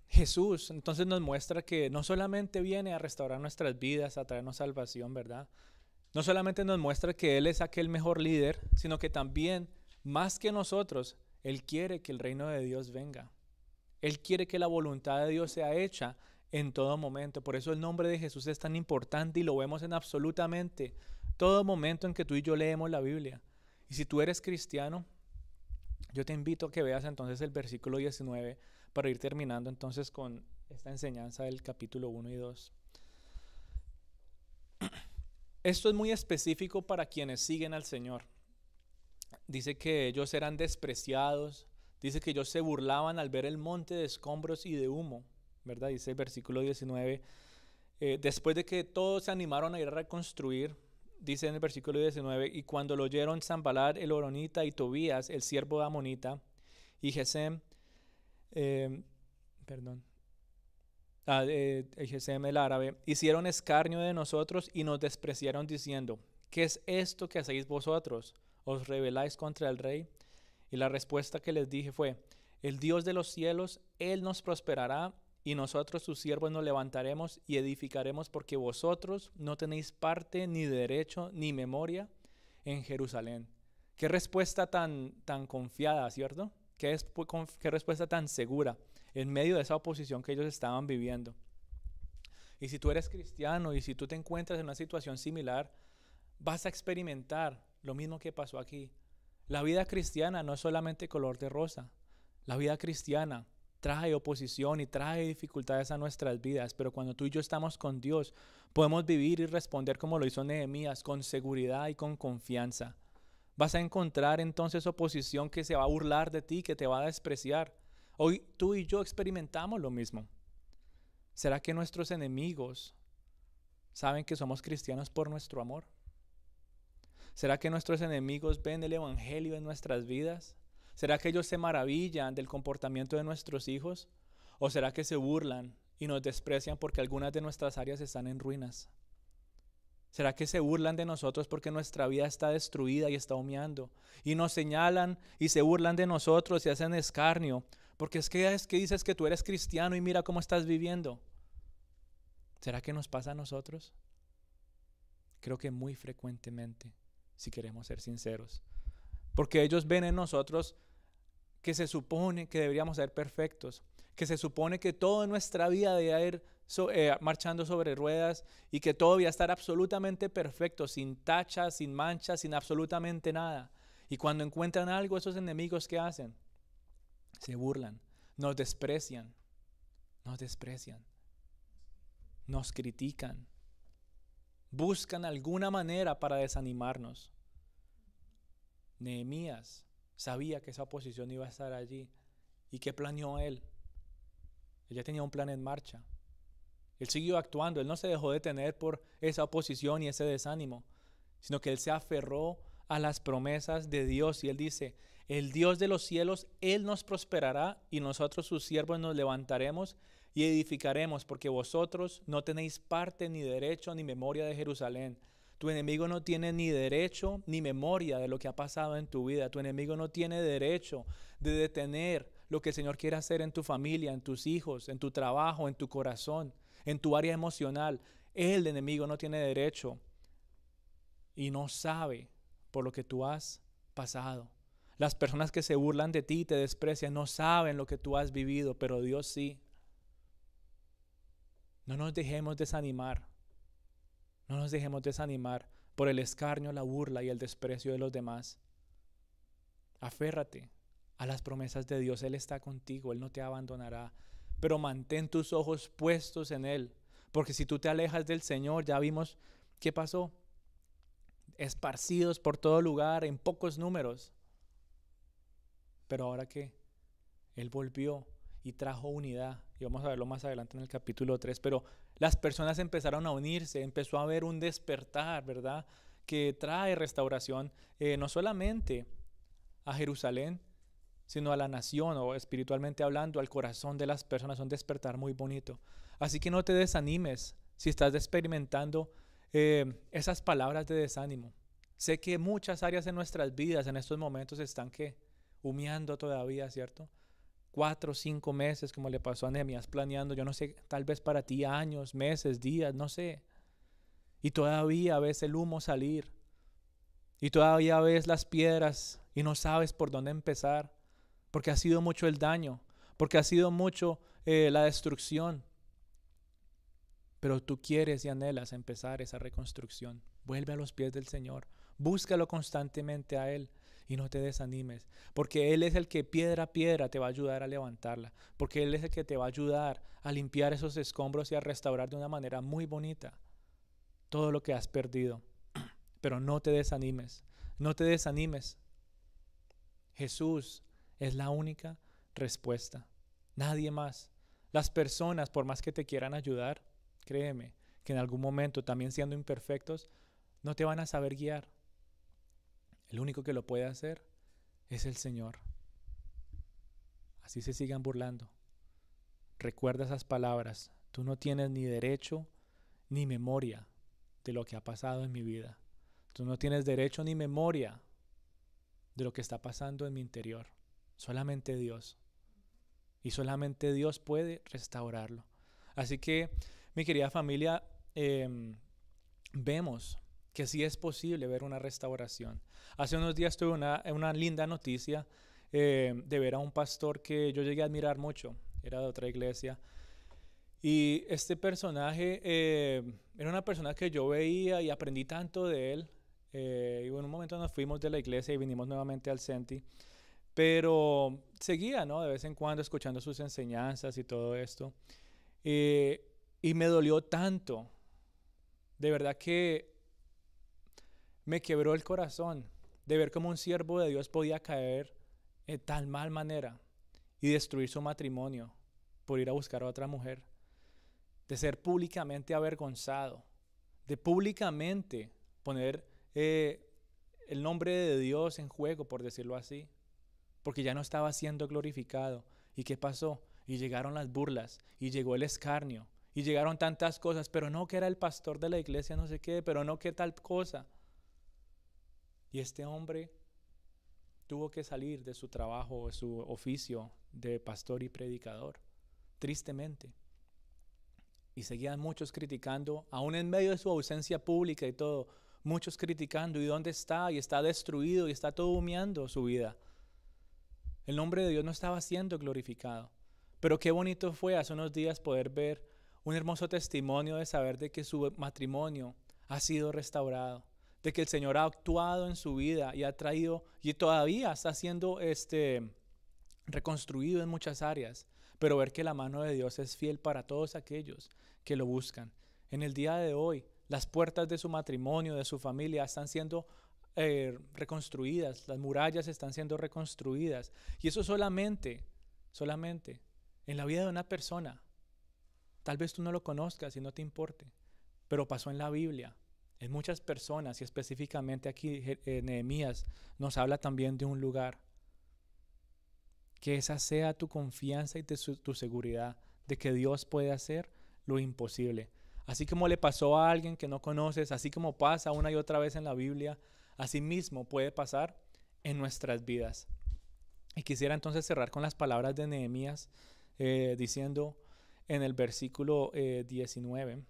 Jesús entonces nos muestra que no solamente viene a restaurar nuestras vidas, a traernos salvación, ¿verdad? No solamente nos muestra que Él es aquel mejor líder, sino que también, más que nosotros, Él quiere que el reino de Dios venga. Él quiere que la voluntad de Dios sea hecha en todo momento. Por eso el nombre de Jesús es tan importante y lo vemos en absolutamente todo momento en que tú y yo leemos la Biblia. Y si tú eres cristiano, yo te invito a que veas entonces el versículo 19 para ir terminando entonces con esta enseñanza del capítulo 1 y 2. Esto es muy específico para quienes siguen al Señor. Dice que ellos eran despreciados, dice que ellos se burlaban al ver el monte de escombros y de humo, ¿verdad? Dice el versículo 19. Después de que todos se animaron a ir a reconstruir, dice en el versículo 19, y cuando lo oyeron Sanbalat el horonita y Tobías el siervo amonita y Gesem, Gesem el árabe, hicieron escarnio de nosotros y nos despreciaron diciendo, ¿qué es esto que hacéis vosotros? ¿Os rebeláis contra el rey? Y la respuesta que les dije fue, el Dios de los cielos, Él nos prosperará y nosotros sus siervos nos levantaremos y edificaremos porque vosotros no tenéis parte ni derecho ni memoria en Jerusalén. Qué respuesta tan confiada, ¿cierto? Qué respuesta tan segura en medio de esa oposición que ellos estaban viviendo. Y si tú eres cristiano y si tú te encuentras en una situación similar, vas a experimentar lo mismo que pasó aquí. La vida cristiana no es solamente color de rosa. La vida cristiana trae oposición y trae dificultades a nuestras vidas, pero cuando tú y yo estamos con Dios, podemos vivir y responder como lo hizo Nehemías, con seguridad y con confianza. Vas a encontrar entonces oposición que se va a burlar de ti, que te va a despreciar. Hoy tú y yo experimentamos lo mismo. ¿Será que nuestros enemigos saben que somos cristianos por nuestro amor? ¿Será que nuestros enemigos ven el evangelio en nuestras vidas? ¿Será que ellos se maravillan del comportamiento de nuestros hijos? ¿O será que se burlan y nos desprecian porque algunas de nuestras áreas están en ruinas? ¿Será que se burlan de nosotros porque nuestra vida está destruida y está humeando? Y nos señalan y se burlan de nosotros y hacen escarnio. Porque es que dices que tú eres cristiano y mira cómo estás viviendo. ¿Será que nos pasa a nosotros? Creo que muy frecuentemente, si queremos ser sinceros. Porque ellos ven en nosotros que se supone que deberíamos ser perfectos, que se supone que todo en nuestra vida debe ir marchando sobre ruedas y que todo debe estar absolutamente perfecto, sin tachas, sin manchas, sin absolutamente nada. Y cuando encuentran algo, esos enemigos, ¿qué hacen? Se burlan, nos desprecian, nos critican, buscan alguna manera para desanimarnos. Nehemías sabía que esa oposición iba a estar allí. ¿Y qué planeó él? Él ya tenía un plan en marcha. Él siguió actuando, él no se dejó detener por esa oposición y ese desánimo, sino que él se aferró a las promesas de Dios y él dice, el Dios de los cielos, Él nos prosperará y nosotros sus siervos nos levantaremos y edificaremos porque vosotros no tenéis parte ni derecho ni memoria de Jerusalén. Tu enemigo no tiene ni derecho ni memoria de lo que ha pasado en tu vida. Tu enemigo no tiene derecho de detener lo que el Señor quiere hacer en tu familia, en tus hijos, en tu trabajo, en tu corazón, en tu área emocional. El enemigo no tiene derecho y no sabe por lo que tú has pasado. Las personas que se burlan de ti y te desprecian no saben lo que tú has vivido, pero Dios sí. No nos dejemos desanimar. No nos dejemos desanimar por el escarnio, la burla y el desprecio de los demás. Aférrate a las promesas de Dios. Él está contigo, Él no te abandonará. Pero mantén tus ojos puestos en Él. Porque si tú te alejas del Señor, ya vimos qué pasó. Esparcidos por todo lugar, en pocos números. Pero ahora que Él volvió y trajo unidad, y vamos a verlo más adelante en el capítulo 3, pero las personas empezaron a unirse, empezó a haber un despertar, ¿verdad? Que trae restauración, no solamente a Jerusalén, sino a la nación, o espiritualmente hablando, al corazón de las personas, un despertar muy bonito. Así que no te desanimes si estás experimentando esas palabras de desánimo. Sé que muchas áreas de nuestras vidas en estos momentos están humeando todavía, ¿cierto? 4 o 5 meses, como le pasó a Nehemías, planeando, yo no sé, tal vez para ti años, meses, días, no sé. Y todavía ves el humo salir. Y todavía ves las piedras y no sabes por dónde empezar. Porque ha sido mucho el daño, porque ha sido mucho la destrucción. Pero tú quieres y anhelas empezar esa reconstrucción. Vuelve a los pies del Señor. Búscalo constantemente a Él. Y no te desanimes, porque Él es el que piedra a piedra te va a ayudar a levantarla, porque Él es el que te va a ayudar a limpiar esos escombros y a restaurar de una manera muy bonita todo lo que has perdido. pero no te desanimes, no te desanimes. Jesús es la única respuesta, nadie más. Las personas, por más que te quieran ayudar, créeme que en algún momento, también siendo imperfectos, no te van a saber guiar. El único que lo puede hacer es el Señor. Así se sigan burlando. Recuerda esas palabras. Tú no tienes ni derecho ni memoria de lo que ha pasado en mi vida. Tú no tienes derecho ni memoria de lo que está pasando en mi interior. Solamente Dios. Y solamente Dios puede restaurarlo. Así que, mi querida familia, vemos que sí es posible ver una restauración. Hace unos días tuve una linda noticia de ver a un pastor que yo llegué a admirar mucho. Era de otra iglesia. Y este personaje era una persona que yo veía y aprendí tanto de él. Y en un momento nos fuimos de la iglesia y vinimos nuevamente al Senti. Pero seguía, ¿no? De vez en cuando escuchando sus enseñanzas y todo esto. Y me dolió tanto. De verdad que me quebró el corazón de ver cómo un siervo de Dios podía caer de tal mal manera y destruir su matrimonio por ir a buscar a otra mujer. De ser públicamente avergonzado. De públicamente poner el nombre de Dios en juego, por decirlo así. Porque ya no estaba siendo glorificado. ¿Y qué pasó? Y llegaron las burlas, y llegó el escarnio, y llegaron tantas cosas, pero no que era el pastor de la iglesia, no sé qué, pero no que tal cosa. Y este hombre tuvo que salir de su trabajo, de su oficio de pastor y predicador, tristemente. Y seguían muchos criticando, aún en medio de su ausencia pública y todo, muchos criticando, ¿y dónde está? Y está destruido, y está todo humeando su vida. El nombre de Dios no estaba siendo glorificado. Pero qué bonito fue hace unos días poder ver un hermoso testimonio de saber de que su matrimonio ha sido restaurado, de que el Señor ha actuado en su vida y ha traído, y todavía está siendo reconstruido en muchas áreas, pero ver que la mano de Dios es fiel para todos aquellos que lo buscan. En el día de hoy, las puertas de su matrimonio, de su familia, están siendo reconstruidas, las murallas están siendo reconstruidas, y eso solamente en la vida de una persona. Tal vez tú no lo conozcas y no te importe, pero pasó en la Biblia, en muchas personas, y específicamente aquí Nehemías nos habla también de un lugar. Que esa sea tu confianza y tu seguridad de que Dios puede hacer lo imposible. Así como le pasó a alguien que no conoces, así como pasa una y otra vez en la Biblia, así mismo puede pasar en nuestras vidas. Y quisiera entonces cerrar con las palabras de Nehemías diciendo en el versículo 19,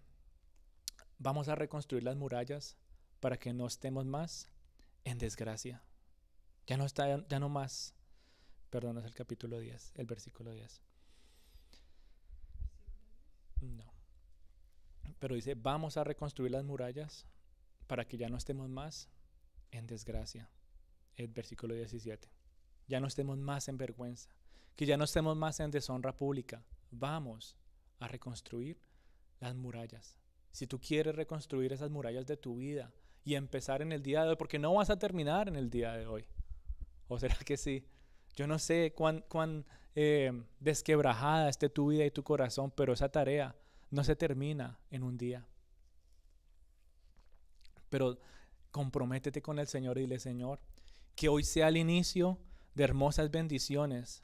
vamos a reconstruir las murallas para que no estemos más en desgracia. Ya no más. Perdón, es el capítulo 10, el versículo 10. No. Pero dice, vamos a reconstruir las murallas para que ya no estemos más en desgracia. El versículo 17. Ya no estemos más en vergüenza, que ya no estemos más en deshonra pública. Vamos a reconstruir las murallas. Si tú quieres reconstruir esas murallas de tu vida y empezar en el día de hoy, porque no vas a terminar en el día de hoy. ¿O será que sí? Yo no sé cuán desquebrajada esté tu vida y tu corazón, pero esa tarea no se termina en un día. Pero comprométete con el Señor y dile, Señor, que hoy sea el inicio de hermosas bendiciones,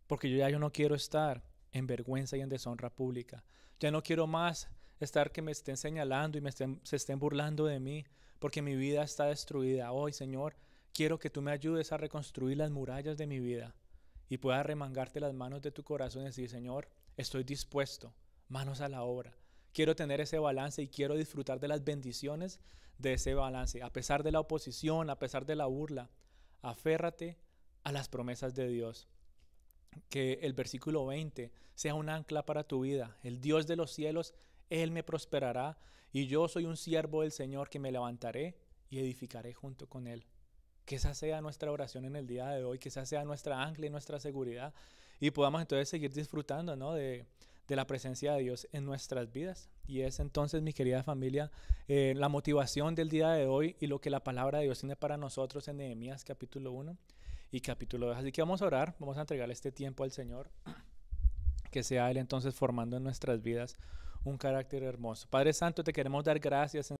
porque yo no quiero estar en vergüenza y en deshonra pública. Ya no quiero más estar que me estén señalando y se estén burlando de mí, porque mi vida está destruida. Hoy, Señor, quiero que tú me ayudes a reconstruir las murallas de mi vida y puedas remangarte las manos de tu corazón y decir, Señor, estoy dispuesto, manos a la obra. Quiero tener ese balance y quiero disfrutar de las bendiciones de ese balance. A pesar de la oposición, a pesar de la burla, aférrate a las promesas de Dios. Que el versículo 20 sea un ancla para tu vida. El Dios de los cielos, Él me prosperará y yo soy un siervo del Señor que me levantaré y edificaré junto con Él. Que esa sea nuestra oración en el día de hoy, que esa sea nuestra ancla y nuestra seguridad y podamos entonces seguir disfrutando, ¿no? de de la presencia de Dios en nuestras vidas. Y es entonces, mi querida familia, la motivación del día de hoy y lo que la palabra de Dios tiene para nosotros en Nehemías capítulo 1 y capítulo 2. Así que vamos a orar, vamos a entregarle este tiempo al Señor, que sea Él entonces formando en nuestras vidas un carácter hermoso. Padre Santo, te queremos dar gracias